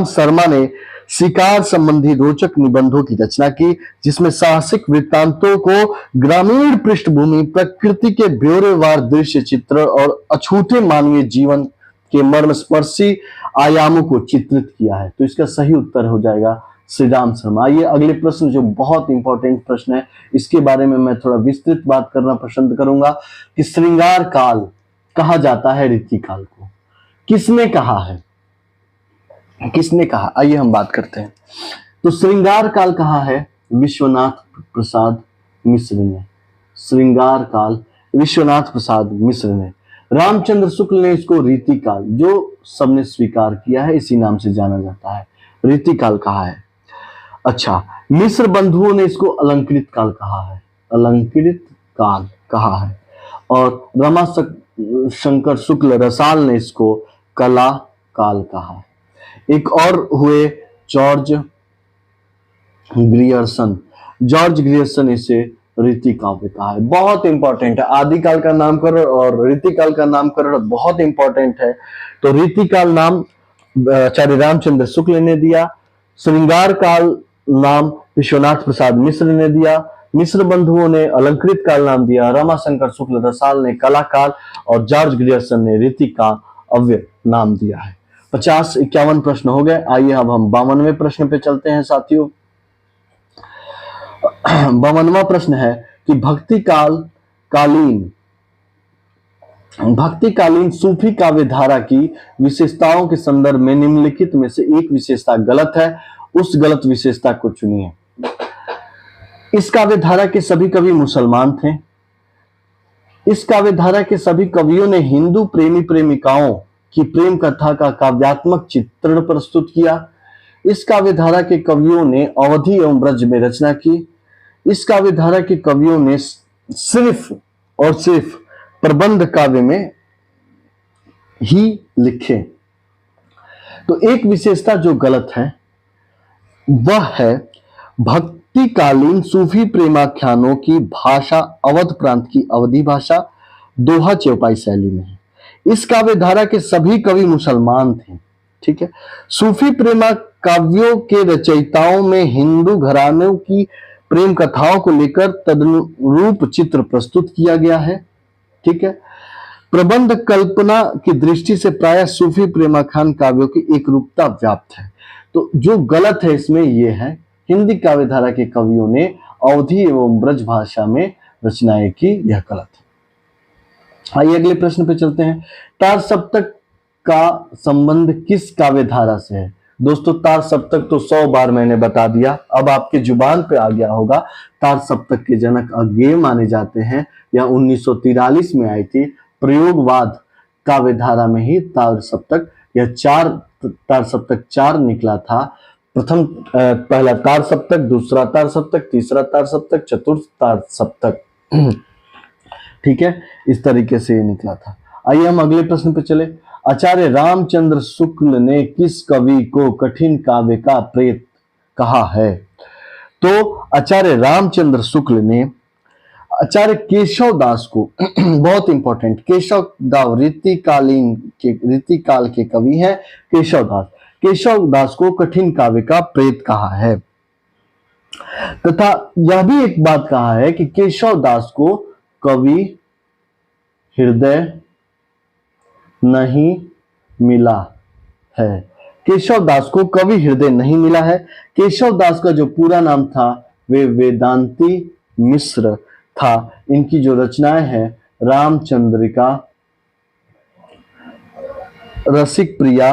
शर्मा ने शिकार संबंधी रोचक निबंधों की रचना की, जिसमें साहसिक वृत्तांतों को, ग्रामीण पृष्ठभूमि, प्रकृति के ब्यौरेवार दृश्य चित्र और अछूते मानवीय जीवन के मर्मस्पर्शी आयामों को चित्रित किया है। तो इसका सही उत्तर हो जाएगा श्री राम शर्मा। आइए अगले प्रश्न, जो बहुत इंपॉर्टेंट प्रश्न है, इसके बारे में मैं थोड़ा विस्तृत बात करना पसंद करूंगा कि श्रृंगार काल कहा जाता है रीतिकाल को। किसने कहा है? किसने कहा? आइए हम बात करते हैं। तो श्रृंगार काल कहा है विश्वनाथ प्रसाद मिश्र ने। श्रृंगार काल विश्वनाथ प्रसाद मिश्र ने। रामचंद्र शुक्ल ने इसको रीतिकाल, जो सबने स्वीकार किया है, इसी नाम से जाना जाता है, रीतिकाल कहा है। अच्छा, मिश्र बंधुओं ने इसको अलंकृत काल कहा है, अलंकृत काल कहा है। और रमाशंकर शुक्ल रसाल ने इसको कला काल कहा है। एक और हुए जॉर्ज ग्रियर्सन इसे रीति काव्य कहा है। बहुत इंपॉर्टेंट है, आदिकाल का नामकरण और रीतिकाल का नामकरण बहुत इंपॉर्टेंट है। तो रीतिकाल नाम आचार्य रामचंद्र शुक्ल ने दिया, श्रृंगार काल नाम विश्वनाथ प्रसाद मिश्र ने दिया, मिश्र बंधुओं ने अलंकृत काल नाम दिया, रमाशंकर शुक्ल रसाल ने कला काल और जॉर्ज ग्रियर्सन ने रीति काव्य नाम दिया है। 50-51 प्रश्न हो गए। आइए अब हम 52वें प्रश्न पे चलते हैं साथियों। 52वां प्रश्न है कि भक्तिकालीन सूफी काव्य धारा की विशेषताओं के संदर्भ में निम्नलिखित में से एक विशेषता गलत है, उस गलत विशेषता को चुनिए। इस काव्य धारा के सभी कवि मुसलमान थे। इस काव्य धारा के सभी कवियों ने हिंदू प्रेमी प्रेमिकाओं की प्रेम कथा का काव्यात्मक चित्रण प्रस्तुत किया। इस काव्य धारा के कवियों ने अवधि एवं ब्रज में रचना की। इस काव्य धारा के कवियों ने सिर्फ और सिर्फ प्रबंध काव्य में ही लिखे। तो एक विशेषता जो गलत है वह है भक्तिकालीन सूफी प्रेमाख्यानों की भाषा अवध प्रांत की अवधी भाषा, दोहा चौपाई शैली में है। इस काव्य धारा के सभी कवि मुसलमान थे। ठीक है, सूफी प्रेमा काव्यों के रचयिताओं में हिंदू घरानों की प्रेम कथाओं को लेकर तदनुरूप चित्र प्रस्तुत किया गया है। ठीक है, प्रबंध कल्पना की दृष्टि से प्रायः सूफी प्रेमाख्यान काव्यों की एक रूपता व्याप्त है। तो जो गलत है इसमें यह है, हिंदी काव्य धारा के कवियों ने अवधी एवं ब्रज भाषा में रचनाएं की, यह गलत है। आइए अगले प्रश्न पे चलते हैं। तार सप्तक का संबंध किस काव्य धारा से है? दोस्तों, तार सप्तक तो 100 बार मैंने बता दिया, अब आपके जुबान पे आ गया होगा। तार सप्तक के जनक अज्ञेय माने जाते हैं। यह 1943 में आई थी। प्रयोगवाद काव्य धारा में ही तार सप्तक, यह तार सप्तक 4 निकला था। पहला तार सप्तक, दूसरा तार सप्तक, तीसरा तार सप्तक, चतुर्थ तार सप्तक। ठीक है, इस तरीके से ये निकला था। आइए हम अगले प्रश्न पे चले। आचार्य रामचंद्र शुक्ल ने किस कवि को कठिन काव्य का प्रेत कहा है? तो आचार्य रामचंद्र शुक्ल ने आचार्य केशव दास को बहुत इंपॉर्टेंट, केशव दास रीतिकाल के कवि हैं केशव दास को कठिन काव्य का प्रेत कहा है। तथा यह भी एक बात कहा है कि केशव दास को कवि हृदय नहीं मिला है। केशव दास को कवि हृदय नहीं मिला है। केशव दास का जो पूरा नाम था वे वेदांती मिश्र था। इनकी जो रचनाएं हैं रामचंद्रिका, रसिक प्रिया,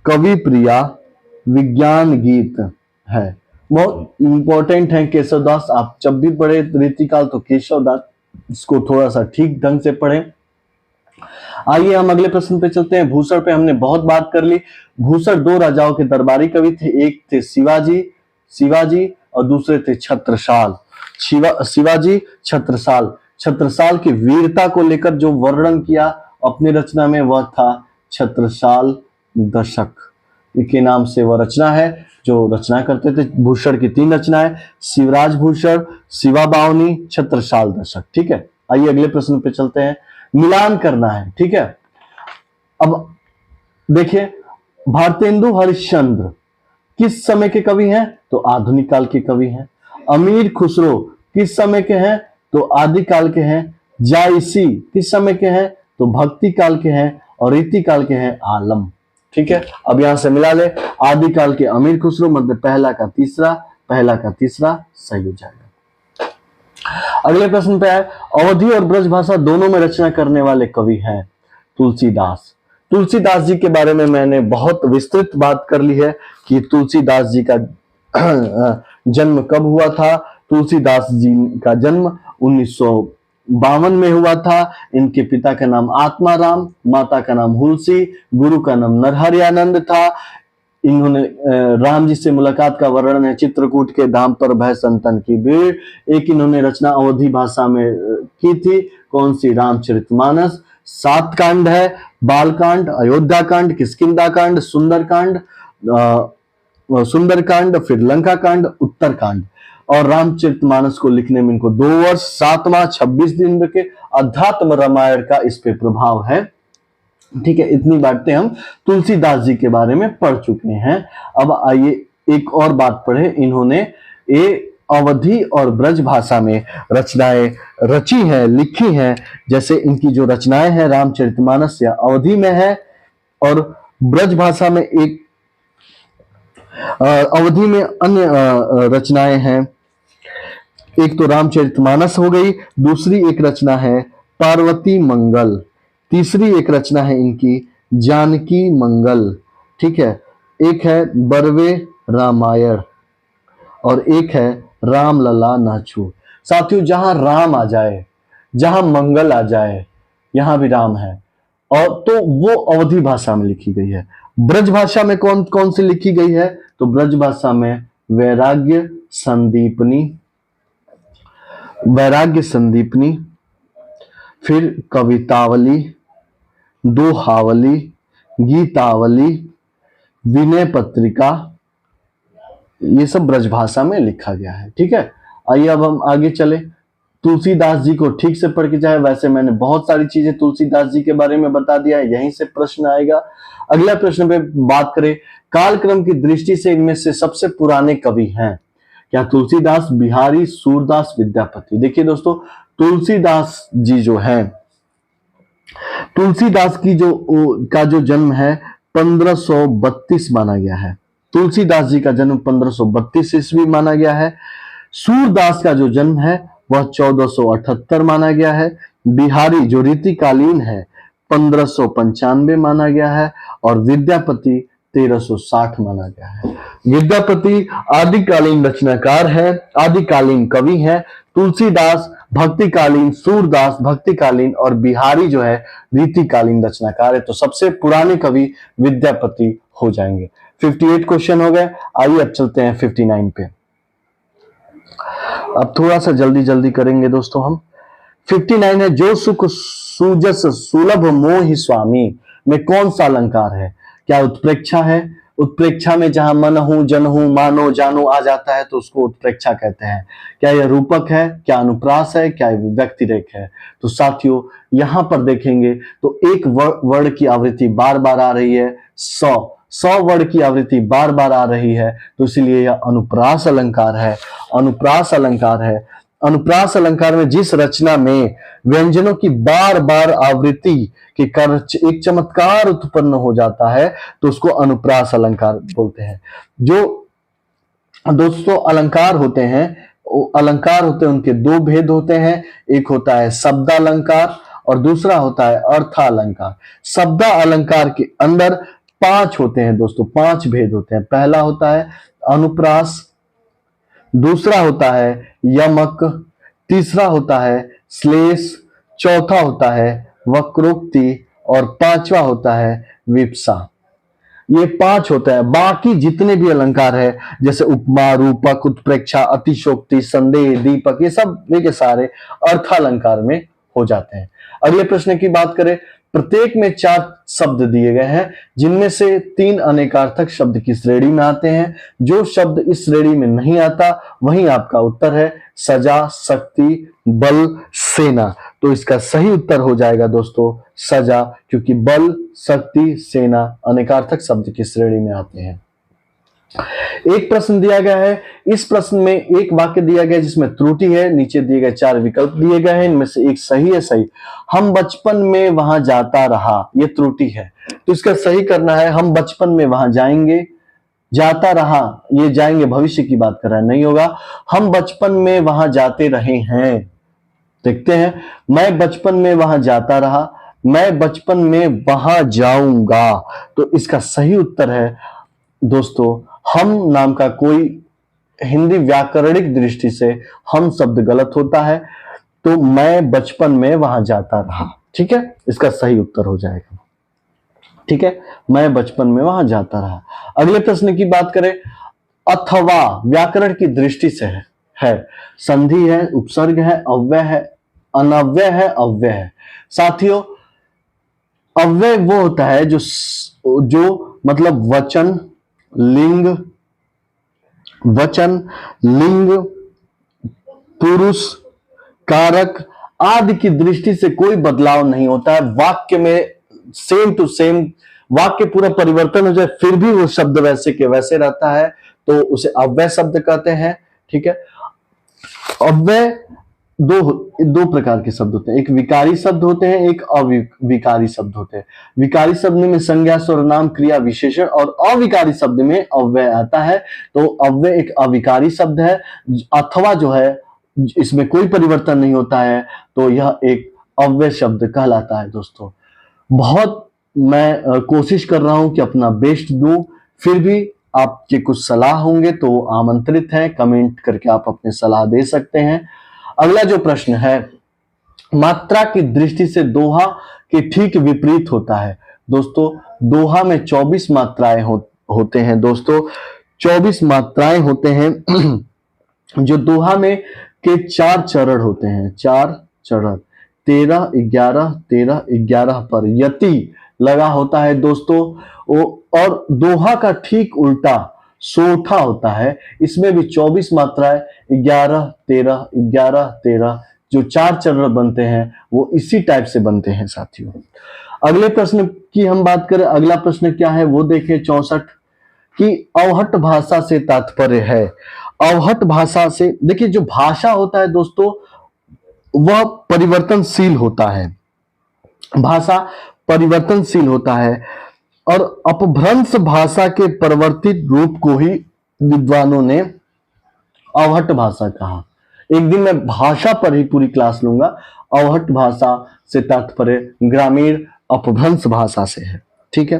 कवि प्रिया, विज्ञान गीत है। बहुत इंपॉर्टेंट है केशव दास। आप जब भी पढ़े रीतिकाल तो केशव दास इसको थोड़ा सा ठीक ढंग से पढ़ें। आइए हम अगले प्रश्न पे चलते हैं। भूषण पे हमने बहुत बात कर ली। भूषण दो राजाओं के दरबारी कवि थे, एक थे शिवाजी और दूसरे थे छत्रसाल। शिवाजी छत्रसाल। छत्रसाल की वीरता को लेकर जो वर्णन किया अपनी रचना में वह था छत्रसाल दशक के नाम से वह रचना है जो रचना करते थे। भूषण की 3 रचनाएं, शिवराज भूषण, शिवा बावनी, छत्रसाल दशक। ठीक है, आइए अगले प्रश्न पे चलते हैं। मिलान करना है, ठीक है। अब देखिए, भारतेंदु हरिश्चंद्र किस समय के कवि हैं? तो आधुनिक काल के कवि हैं। अमीर खुसरो किस समय के हैं? तो आदिकाल के हैं। जायसी किस समय के हैं? तो भक्ति काल के हैं। और रीति काल के हैं आलम। ठीक है, अब यहां से मिला ले। आदिकाल के अमीर खुसरो, मतलब पहला का तीसरा सही हो जाएगा। अगले प्रश्न पे है, अवधी और ब्रज भाषा दोनों में रचना करने वाले कवि हैं तुलसीदास। तुलसीदास जी के बारे में मैंने बहुत विस्तृत बात कर ली है कि तुलसीदास जी का जन्म कब हुआ था। तुलसीदास जी का जन्म 1952 में हुआ था। इनके पिता का नाम आत्माराम, माता का नाम हुलसी, गुरु का नाम नरहरियानंद था। इन्होंने राम जी से मुलाकात का वर्णन है चित्रकूट के धाम पर भय संतन की भीड़। एक इन्होंने रचना अवधी भाषा में की थी, कौन सी? रामचरितमानस। 7 कांड है, बालकांड, अयोध्या कांड, किष्किंधा कांड, सुंदरकांड, फिर लंका कांड, उत्तरकांड। और रामचरितमानस को लिखने में इनको 2 वर्ष, 7 माह 26 दिन के अध्यात्म रामायण का इस पे प्रभाव है। ठीक है, इतनी बातें हम तुलसीदास जी के बारे में पढ़ चुके हैं। अब आइए एक और बात पढ़े। इन्होंने अवधी और ब्रज भाषा में रचनाएं रची हैं, लिखी हैं। जैसे इनकी जो रचनाएं हैं रामचरितमानस या अवधी में है और ब्रज भाषा में एक अवधी में अन्य रचनाएं हैं। एक तो रामचरितमानस हो गई, दूसरी एक रचना है पार्वती मंगल, तीसरी एक रचना है इनकी जानकी मंगल। ठीक है, एक है बरवे रामायण और एक है रामलला नाचू। साथियों, जहां राम आ जाए, जहां मंगल आ जाए, यहां भी राम है, और तो वो अवधी भाषा में लिखी गई है। ब्रज भाषा में कौन कौन सी लिखी गई है? तो ब्रज भाषा में वैराग्य संदीपनी, फिर कवितावली, दोहावली, गीतावली, विनय पत्रिका, ये सब ब्रज भाषा में लिखा गया है। ठीक है, आइए अब हम आगे चले। तुलसीदास जी को ठीक से पढ़ के जाए। वैसे मैंने बहुत सारी चीजें तुलसीदास जी के बारे में बता दिया है, यहीं से प्रश्न आएगा। अगला प्रश्न पे बात करें, कालक्रम की दृष्टि से इनमें से सबसे पुराने कवि हैं क्या? तुलसीदास, बिहारी, सूरदास, विद्यापति। देखिए दोस्तों, तुलसीदास जी जो है, तुलसीदास की जो जन्म है 1532 माना गया है। तुलसीदास जी का जन्म 1532 ईस्वी माना गया है। सूरदास का जो जन्म है वह 1478 माना गया है। बिहारी जो रीतिकालीन है 1595 माना गया है और विद्यापति 1360 माना गया है। विद्यापति आदिकालीन रचनाकार है, आदिकालीन कवि है। तुलसीदास भक्तिकालीन, सूरदास भक्तिकालीन और बिहारी जो है रीतिकालीन रचनाकार है। तो सबसे पुराने कवि विद्यापति हो जाएंगे। 58 क्वेश्चन हो गए। आइए अब चलते हैं 59 पे। अब थोड़ा सा जल्दी करेंगे दोस्तों हम। 59 है, जो सुख सुजस सुलभ मोहि स्वामी में कौन सा अलंकार है? क्या उत्प्रेक्षा है? उत्प्रेक्षा में जहां मन हूं, जन हूं, मानो जानो आ जाता है तो उसको उत्प्रेक्षा कहते हैं। क्या यह रूपक है? क्या अनुप्रास है? क्या व्यक्तिरेख है? तो साथियों, यहां पर देखेंगे तो एक वर्ण की आवृत्ति बार बार आ रही है, 100 वर्ड की आवृत्ति बार बार आ रही है, तो इसीलिए यह अनुप्रास अलंकार है। अनुप्रास अलंकार है। अनुप्रास अलंकार में जिस रचना में व्यंजनों की बार बार आवृत्ति के कारण एक चमत्कार उत्पन्न हो जाता है, तो उसको अनुप्रास अलंकार बोलते हैं। जो दोस्तों अलंकार होते हैं, उनके दो भेद होते हैं। एक होता है शब्दालंकार और दूसरा होता है अर्थालंकार। शब्द अलंकार के अंदर 5 होते हैं दोस्तों, 5 भेद होते हैं। पहला होता है अनुप्रास, दूसरा होता है यमक, तीसरा होता है श्लेष, चौथा होता है वक्रोक्ति और पांचवा होता है विप्सा। ये 5 होता है। बाकी जितने भी अलंकार है जैसे उपमा, रूपक, उत्प्रेक्षा, अतिशोक्ति, संदेह, दीपक, ये सब के सारे अर्थालंकार में हो जाते हैं। अगले प्रश्न की बात करें, प्रत्येक में 4 शब्द दिए गए हैं, जिनमें से 3 अनेकार्थक शब्द की श्रेणी में आते हैं। जो शब्द इस श्रेणी में नहीं आता वही आपका उत्तर है सजा, शक्ति, बल, सेना। तो इसका सही उत्तर हो जाएगा दोस्तों सजा, क्योंकि बल, शक्ति, सेना अनेकार्थक शब्द की श्रेणी में आते हैं। एक प्रश्न दिया गया है, इस प्रश्न में एक वाक्य दिया गया जिसमें त्रुटि है। नीचे दिए गए 4 विकल्प दिए गए हैं, इनमें से एक सही है। सही, हम बचपन में वहां जाता रहा, ये त्रुटि है, तो इसका सही करना है हम बचपन में वहां जाएंगे। जाता रहा, ये जाएंगे भविष्य की बात कर रहा है, नहीं होगा। हम बचपन में वहां जाते रहे हैं। देखते हैं, मैं बचपन में वहां जाता रहा, मैं बचपन में वहां जाऊंगा। तो इसका सही उत्तर है दोस्तों हम नाम का कोई हिंदी व्याकरणिक दृष्टि से हम शब्द गलत होता है, तो मैं बचपन में वहां जाता रहा। ठीक है, इसका सही उत्तर हो जाएगा। ठीक है, मैं बचपन में वहां जाता रहा। अगले प्रश्न की बात करें, अथवा व्याकरण की दृष्टि से है संधि है, उपसर्ग है, अव्यय है, अनव्यय है, अव्यय है। साथियों, अव्यय वो होता है जो मतलब वचन, लिंग, पुरुष, कारक आदि की दृष्टि से कोई बदलाव नहीं होता है। वाक्य में सेम टू सेम वाक्य पूरा परिवर्तन हो जाए फिर भी वो शब्द वैसे के वैसे रहता है, तो उसे अव्यय शब्द कहते हैं। ठीक है, अव्यय दो प्रकार के शब्द होते हैं, एक विकारी शब्द होते हैं, एक अविकारी शब्द होते हैं। विकारी शब्द में संज्ञा, सर्वनाम, क्रिया, विशेषण और अविकारी शब्द में अव्यय आता है। तो अव्यय एक अविकारी शब्द है। अथवा जो है इसमें कोई परिवर्तन नहीं होता है, तो यह एक अव्यय शब्द कहलाता है। दोस्तों, बहुत मैं कोशिश कर रहा हूं कि अपना बेस्ट दूं, फिर भी आपके कुछ सलाह होंगे तो आमंत्रित हैं, कमेंट करके आप अपने सलाह दे सकते हैं। अगला जो प्रश्न है, मात्रा की दृष्टि से दोहा के ठीक विपरीत होता है। दोस्तों, दोहा में 24 मात्राएं होते हैं। दोस्तों, 24 मात्राएं होते हैं। जो दोहा में के 4 चरण होते हैं, 4 चरण, 13, 11, 13, 11 पर यति लगा होता है दोस्तों। और दोहा का ठीक उल्टा सोठा होता है। इसमें भी 24 मात्राएं, 11, 13, 11, 13 जो 4 चरण बनते हैं वो इसी टाइप से बनते हैं साथियों। अगले प्रश्न की हम बात करें, अगला प्रश्न क्या है वो देखें, 64 की अवहट भाषा से तात्पर्य है। अवहट भाषा से, देखिए जो भाषा होता है दोस्तों वह परिवर्तनशील होता है, भाषा परिवर्तनशील होता है और अपभ्रंश भाषा के परिवर्तित रूप को ही विद्वानों ने अवहट भाषा कहा। एक दिन मैं भाषा पर ही पूरी क्लास लूंगा। अवहट भाषा से तात्पर्य ग्रामीण अपभ्रंश भाषा से है। ठीक है,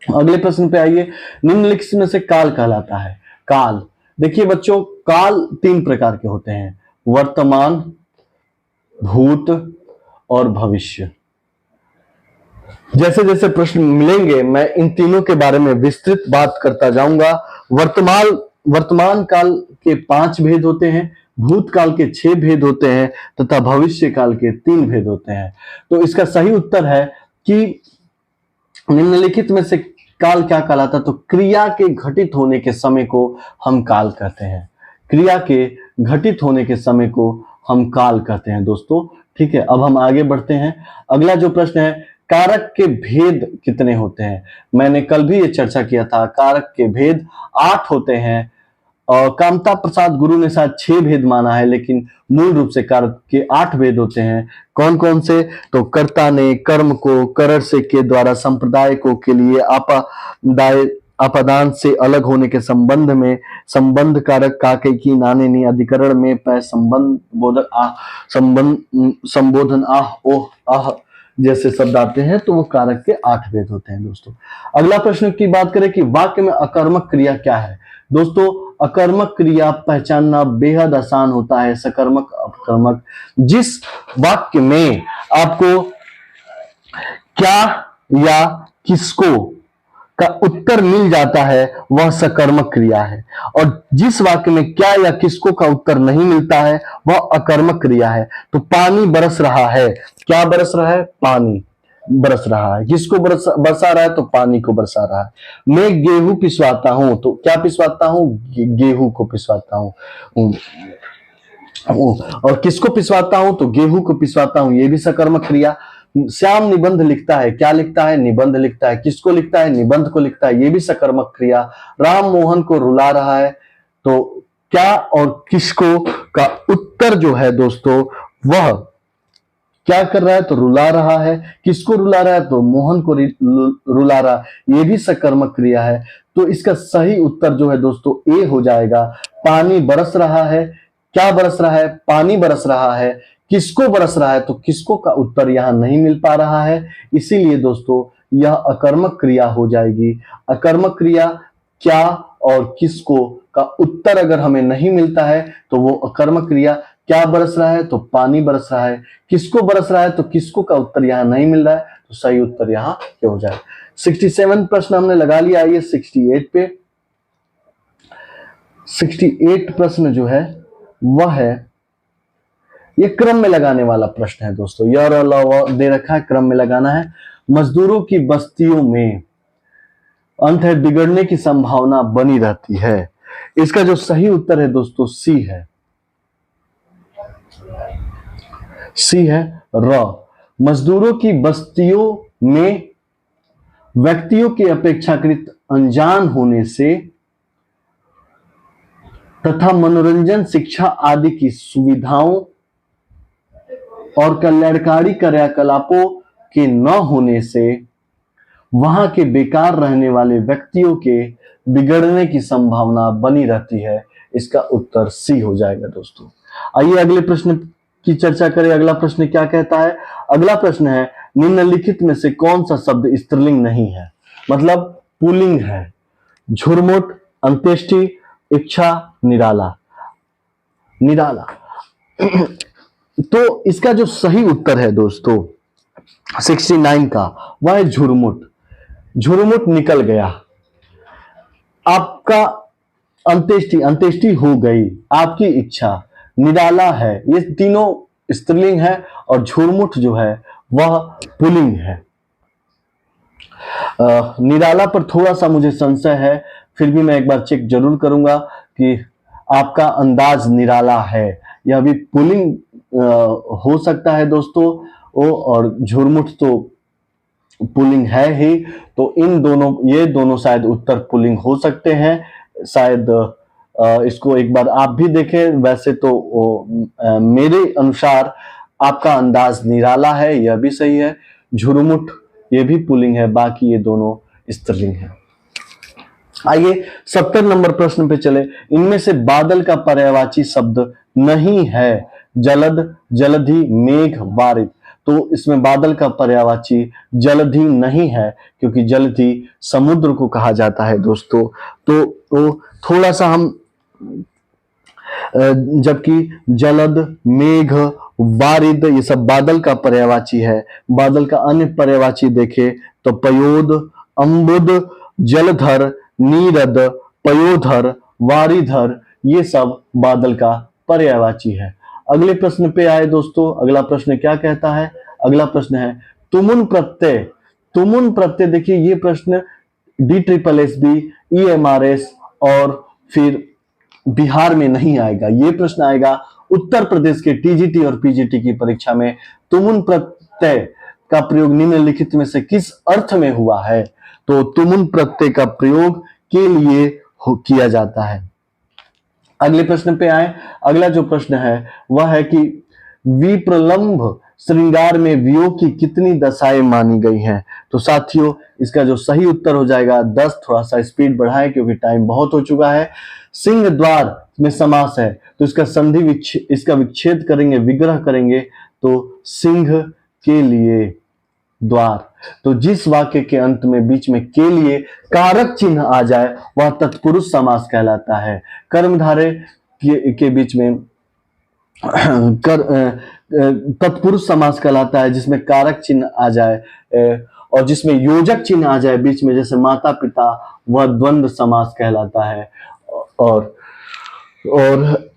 अगले प्रश्न पे आइए, निम्नलिखित में से काल कहलाता है। काल, देखिए बच्चों, काल 3 प्रकार के होते हैं, वर्तमान, भूत और भविष्य। जैसे जैसे प्रश्न मिलेंगे मैं इन तीनों के बारे में विस्तृत बात करता जाऊंगा। वर्तमान काल के 5 भेद होते हैं, भूतकाल के 6 भेद होते हैं तथा भविष्य काल के 3 भेद होते हैं। तो इसका सही उत्तर है कि निम्नलिखित में से काल क्या कहलाता है, तो क्रिया के घटित होने के समय को हम काल कहते हैं। क्रिया के घटित होने के समय को हम काल कहते हैं दोस्तों। ठीक है, अब हम आगे बढ़ते हैं। अगला जो प्रश्न है, कारक के भेद कितने होते हैं? मैंने कल भी ये चर्चा किया था, कारक के भेद 8 होते हैं। और कामता प्रसाद गुरु ने शायद 6 भेद माना है, लेकिन मूल रूप से कारक के 8 भेद होते हैं। कौन कौन से? तो कर्ता ने कर्म को करर से के द्वारा संप्रदाय को के लिए आपादाय अपादान से अलग होने के संबंध में संबंध कारक काके की नाने नी अधिकरण में पै संबंध बोधक संबोधन आह ओह आह जैसे शब्द आते हैं, तो वो कारक के 8 भेद होते हैं दोस्तों। अगला प्रश्न की बात करें कि वाक्य में अकर्मक क्रिया क्या है? दोस्तों, अकर्मक क्रिया पहचानना बेहद आसान होता है। सकर्मक, अपकर्मक, जिस वाक्य में आपको क्या या किसको का उत्तर मिल जाता है वह सकर्मक क्रिया है, और जिस वाक्य में क्या या किसको का उत्तर नहीं मिलता है वह अकर्मक क्रिया है। तो पानी बरस रहा है, क्या बरस रहा है? पानी बरस रहा है। किसको बरसा रहा है? तो पानी को बरसा रहा है। मैं गेहूं पिसवाता हूं, तो क्या पिसवाता हूं? गेहूं को पिसवाता हूं। और किसको पिसवाता हूं? तो गेहूं को पिसवाता हूं, ये भी सकर्मक क्रिया। श्याम निबंध लिखता है, क्या लिखता है? निबंध लिखता है। किसको लिखता है? निबंध को लिखता है, ये भी सकर्मक क्रिया। राम मोहन को रुला रहा है, तो क्या और किसको का उत्तर जो है दोस्तों वह क्या कर रहा है? तो रुला रहा है। किसको रुला रहा है? तो मोहन को रुला रहा है, ये भी सकर्मक क्रिया है। तो इसका सही उत्तर जो है दोस्तों ए हो जाएगा। पानी बरस रहा है, क्या बरस रहा है? पानी बरस रहा है। किसको बरस रहा है? तो किसको का उत्तर यहां नहीं मिल पा रहा है, इसीलिए दोस्तों यह अकर्मक क्रिया हो जाएगी। अकर्मक क्रिया क्या और किसको का उत्तर अगर हमें नहीं मिलता है तो वो अकर्मक क्रिया। क्या बरस रहा है? तो पानी बरस रहा है। किसको बरस रहा है? तो किसको का उत्तर यहां नहीं मिल रहा है, तो सही उत्तर यहां क्या हो जाए? 67 प्रश्न हमने लगा लिया। आइए 68 पे। 68 प्रश्न जो है वह है, ये क्रम में लगाने वाला प्रश्न है दोस्तों। यार अल्लाह दे रखा है, क्रम में लगाना है। मजदूरों की बस्तियों में अंत है बिगड़ने की संभावना बनी रहती है। इसका जो सही उत्तर है दोस्तों सी है। सी है र। मजदूरों की बस्तियों में व्यक्तियों के अपेक्षाकृत अनजान होने से तथा मनोरंजन, शिक्षा आदि की सुविधाओं और कल्याणकारी क्रियाकलापों के न होने से वहां के बेकार रहने वाले व्यक्तियों के बिगड़ने की संभावना बनी रहती है। इसका उत्तर सी हो जाएगा दोस्तों। आइए अगले प्रश्न की चर्चा करें। अगला प्रश्न क्या कहता है? अगला प्रश्न है, निम्नलिखित में से कौन सा शब्द स्त्रीलिंग नहीं है? मतलब पुल्लिंग है। झुरमुट, अंत्येष्टि, इच्छा, निराला। निराला तो इसका जो सही उत्तर है दोस्तों 69 का, वह है झुरमुट। झुरमुट निकल गया, आपका अंत्येष्टि, अंत्येष्टि हो गई, आपकी इच्छा। निराला है, ये तीनों स्त्रीलिंग है, और झुरमुट जो है वह पुल्लिंग है। निराला पर थोड़ा सा मुझे संशय है, फिर भी मैं एक बार चेक जरूर करूंगा कि आपका अंदाज निराला है। यह भी पुल्लिंग हो सकता है दोस्तों, और झुरमुट तो पुल्लिंग है ही। तो इन दोनों, ये दोनों शायद उत्तर पुल्लिंग हो सकते हैं। शायद इसको एक बार आप भी देखें। वैसे तो मेरे अनुसार आपका अंदाज निराला है, यह भी सही है। झुरमुट ये भी पुल्लिंग है, बाकी ये दोनों स्त्रीलिंग है। आइए 70 नंबर प्रश्न पे चले। इनमें से बादल का पर्यायवाची शब्द नहीं है। जलद, जलधि, मेघ, बारिश। तो इसमें बादल का पर्यायवाची जलधि नहीं है, क्योंकि जलधि समुद्र को कहा जाता है दोस्तों। तो थोड़ा सा हम, जबकि जलद, मेघ, बारिद ये सब बादल का पर्यायवाची है। बादल का अन्य पर्यायवाची देखे तो पयोद, अम्बुद, जलधर, नीरद, पयोधर, वारिधर, ये सब बादल का पर्यायवाची है। अगले प्रश्न पे आए दोस्तों। अगला प्रश्न क्या कहता है? अगला प्रश्न है तुमुन प्रत्यय। तुमुन प्रत्यय देखिए, ये प्रश्न DSSB, EMRS और फिर बिहार में नहीं आएगा। ये प्रश्न आएगा उत्तर प्रदेश के TGT और PGT की परीक्षा में। तुमुन प्रत्यय का प्रयोग निम्नलिखित में से किस अर्थ में हुआ है? तो तुमुन प्रत्यय का प्रयोग के लिए किया जाता है। अगले प्रश्न पे आए। अगला जो प्रश्न है वह है कि विप्रलंभ श्रृंगार में वियोग की कितनी दशाएं मानी गई हैं? तो साथियों इसका जो सही उत्तर हो जाएगा 10। थोड़ा सा स्पीड बढ़ाएं क्योंकि टाइम बहुत हो चुका है। सिंह द्वार में समास है तो इसका इसका विच्छेद करेंगे, विग्रह करेंगे तो सिंह के लिए द्वार। तो जिस वाक्य के अंत में बीच में के लिए कारक चिन्ह आ जाए वह तत्पुरुष समास कहलाता है। कर्मधारय के बीच में तत्पुरुष समास कहलाता है जिसमें कारक चिन्ह आ जाए और जिसमें योजक चिन्ह आ जाए बीच में, जैसे माता पिता, वह द्वंद्व समास कहलाता है। और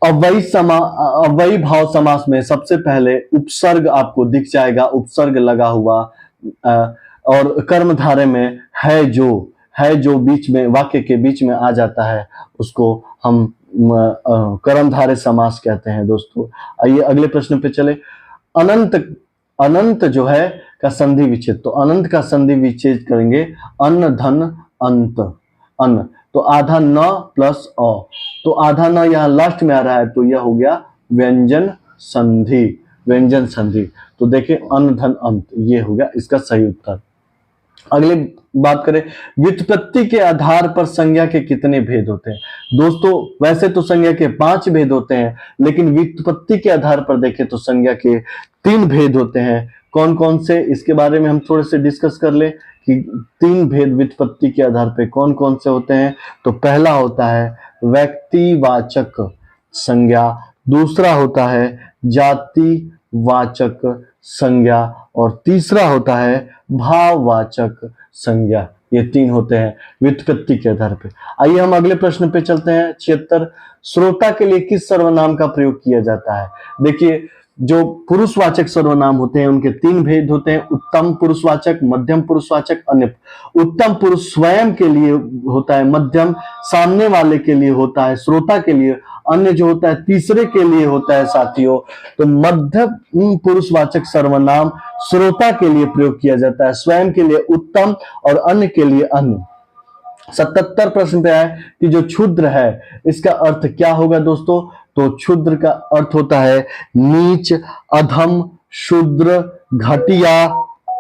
अव्ययी भाव समास में सबसे पहले उपसर्ग आपको दिख जाएगा, उपसर्ग लगा हुआ। और कर्मधारय में है जो बीच में वाक्य के बीच में आ जाता है उसको हम कर्मधारय समास कहते हैं दोस्तों। आइए अगले प्रश्न पे चले। अनंत जो है का संधि विच्छेद, तो अनंत का संधि विच्छेद करेंगे अन्न धन अंत। अन्न तो आधा न प्लस अ, तो आधा न यहाँ लास्ट में आ रहा है तो यह हो गया व्यंजन संधि। व्यंजन संधि तो देखिए अन्न धन अंत, ये हो गया इसका सही उत्तर। अगले बात करें, व्युत्पत्ति के आधार पर संज्ञा के कितने भेद होते हैं? दोस्तों वैसे तो संज्ञा के 5 भेद होते हैं, लेकिन व्युत्पत्ति के आधार पर देखें तो संज्ञा के 3 भेद होते हैं। कौन कौन से, इसके बारे में हम थोड़े से डिस्कस कर ले कि 3 भेद व्युत्पत्ति के आधार पर कौन कौन से होते हैं। तो पहला होता है व्यक्तिवाचक संज्ञा, दूसरा होता है जातिवाचक संज्ञा और तीसरा होता है भाववाचक संज्ञा। ये 3 होते हैं व्युत्पत्ति के आधार पे। आइए हम अगले प्रश्न पे चलते हैं। 76 श्रोता के लिए किस सर्वनाम का प्रयोग किया जाता है? देखिए जो पुरुषवाचक सर्वनाम होते हैं उनके 3 भेद होते हैं, उत्तम पुरुषवाचक, मध्यम पुरुषवाचक, अन्य। उत्तम पुरुष स्वयं के लिए होता है, मध्यम सामने वाले के लिए होता है, श्रोता के लिए, अन्य जो होता है तीसरे के लिए होता है साथियों। तो मध्यम पुरुषवाचक सर्वनाम श्रोता के लिए प्रयोग किया जाता है, स्वयं के लिए उत्तम और अन्य के लिए अन्य। 77 प्रश्न पे आए कि जो क्षुद्र है इसका अर्थ क्या होगा दोस्तों? तो क्षुद्र का अर्थ होता है नीच, अधम, शूद्र,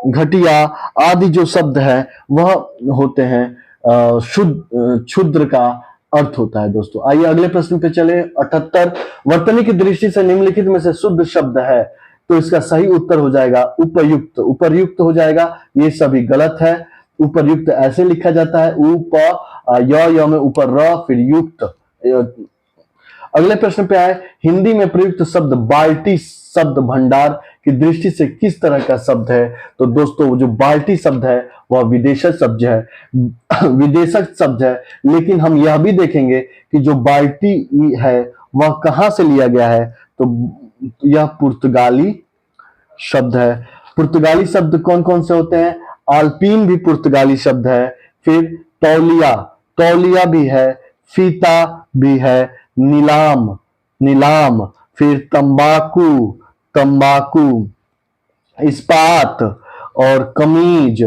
घटिया आदि जो शब्द है वह होते हैं क्षुद्र का अर्थ होता है दोस्तों। आइए अगले प्रश्न पे चले। 78 वर्तनी की दृष्टि से निम्नलिखित में से शुद्ध शब्द है, तो इसका सही उत्तर हो जाएगा उपयुक्त। उपर्युक्त हो जाएगा, ये सभी गलत है। उपर्युक्त ऐसे लिखा जाता है य में ऊपर र फिर युक्त। अगले प्रश्न पे आए, हिंदी में प्रयुक्त शब्द बाल्टी शब्द भंडार की दृष्टि से किस तरह का शब्द है? तो दोस्तों जो बाल्टी शब्द है वह विदेशक शब्द है, लेकिन हम यह भी देखेंगे कि जो बाल्टी है वह कहां से लिया गया है। तो यह पुर्तगाली शब्द है। पुर्तगाली शब्द कौन कौन से होते हैं? आल्पीन भी पुर्तगाली शब्द है, फिर तौलिया भी है, फीता भी है, नीलाम, फिर तंबाकू, इस्पात और कमीज,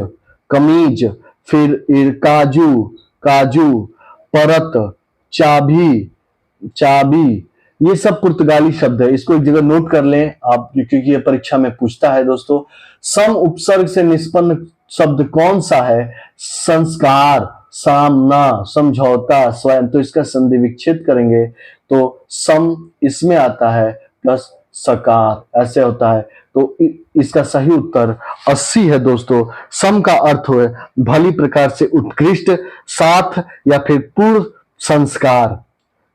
फिर काजू, परत, चाबी, ये सब पुर्तगाली शब्द है। इसको एक जगह नोट कर लें आप, क्योंकि ये परीक्षा में पूछता है दोस्तों। सम उपसर्ग से निष्पन्न शब्द कौन सा है? संस्कार, सामना, समझौता, स्वयं। तो इसका संधि विच्छेद करेंगे तो सम इसमें आता है प्लस सकार, ऐसे होता है। तो इसका सही उत्तर 80 है दोस्तों। सम का अर्थ है भली प्रकार से उत्कृष्ट, साथ या फिर पूर्ण संस्कार।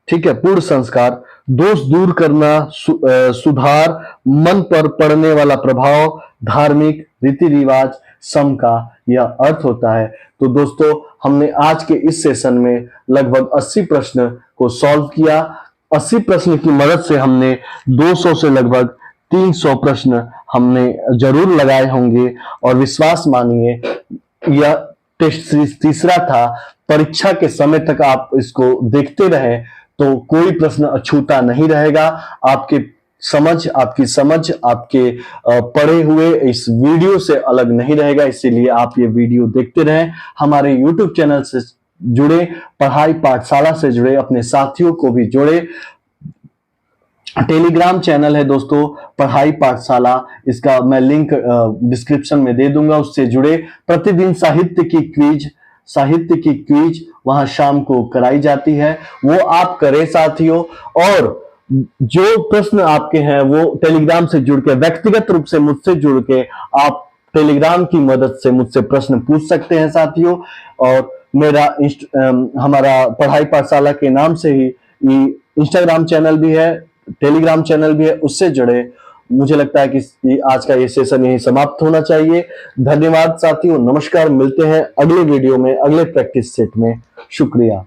ठीक है, पूर्ण संस्कार, दोष दूर करना, सुधार, मन पर पड़ने वाला प्रभाव, धार्मिक रीति रिवाज, सम का यह अर्थ होता है। तो दोस्तों हमने आज के इस सेशन में लगभग 80 प्रश्न को सॉल्व किया। 80 प्रश्न की मदद से हमने 200 से लगभग 300 प्रश्न हमने जरूर लगाए होंगे, और विश्वास मानिए यह टेस्ट तीसरा था। परीक्षा के समय तक आप इसको देखते रहे तो कोई प्रश्न अछूता नहीं रहेगा। आपके समझ, आपकी समझ आपके पढ़े हुए इस वीडियो से अलग नहीं रहेगा। इसीलिए आप ये वीडियो देखते रहें, हमारे YouTube चैनल से जुड़े, पढ़ाई पाठशाला से जुड़े, अपने साथियों को भी जोड़े। टेलीग्राम चैनल है दोस्तों पढ़ाई पाठशाला, इसका मैं लिंक डिस्क्रिप्शन में दे दूंगा, उससे जुड़े। प्रतिदिन साहित्य की क्विज वहां शाम को कराई जाती है, वो आप करें साथियों। और जो प्रश्न आपके हैं वो टेलीग्राम से जुड़ के, व्यक्तिगत रूप से मुझसे जुड़ के आप टेलीग्राम की मदद से मुझसे प्रश्न पूछ सकते हैं साथियों। और मेरा हमारा पढ़ाई पाठशाला के नाम से ही इंस्टाग्राम चैनल भी है, टेलीग्राम चैनल भी है, उससे जुड़े। मुझे लगता है कि आज का ये सेशन यही समाप्त होना चाहिए। धन्यवाद साथियों, नमस्कार। मिलते हैं अगले वीडियो में, अगले प्रैक्टिस सेट में। शुक्रिया।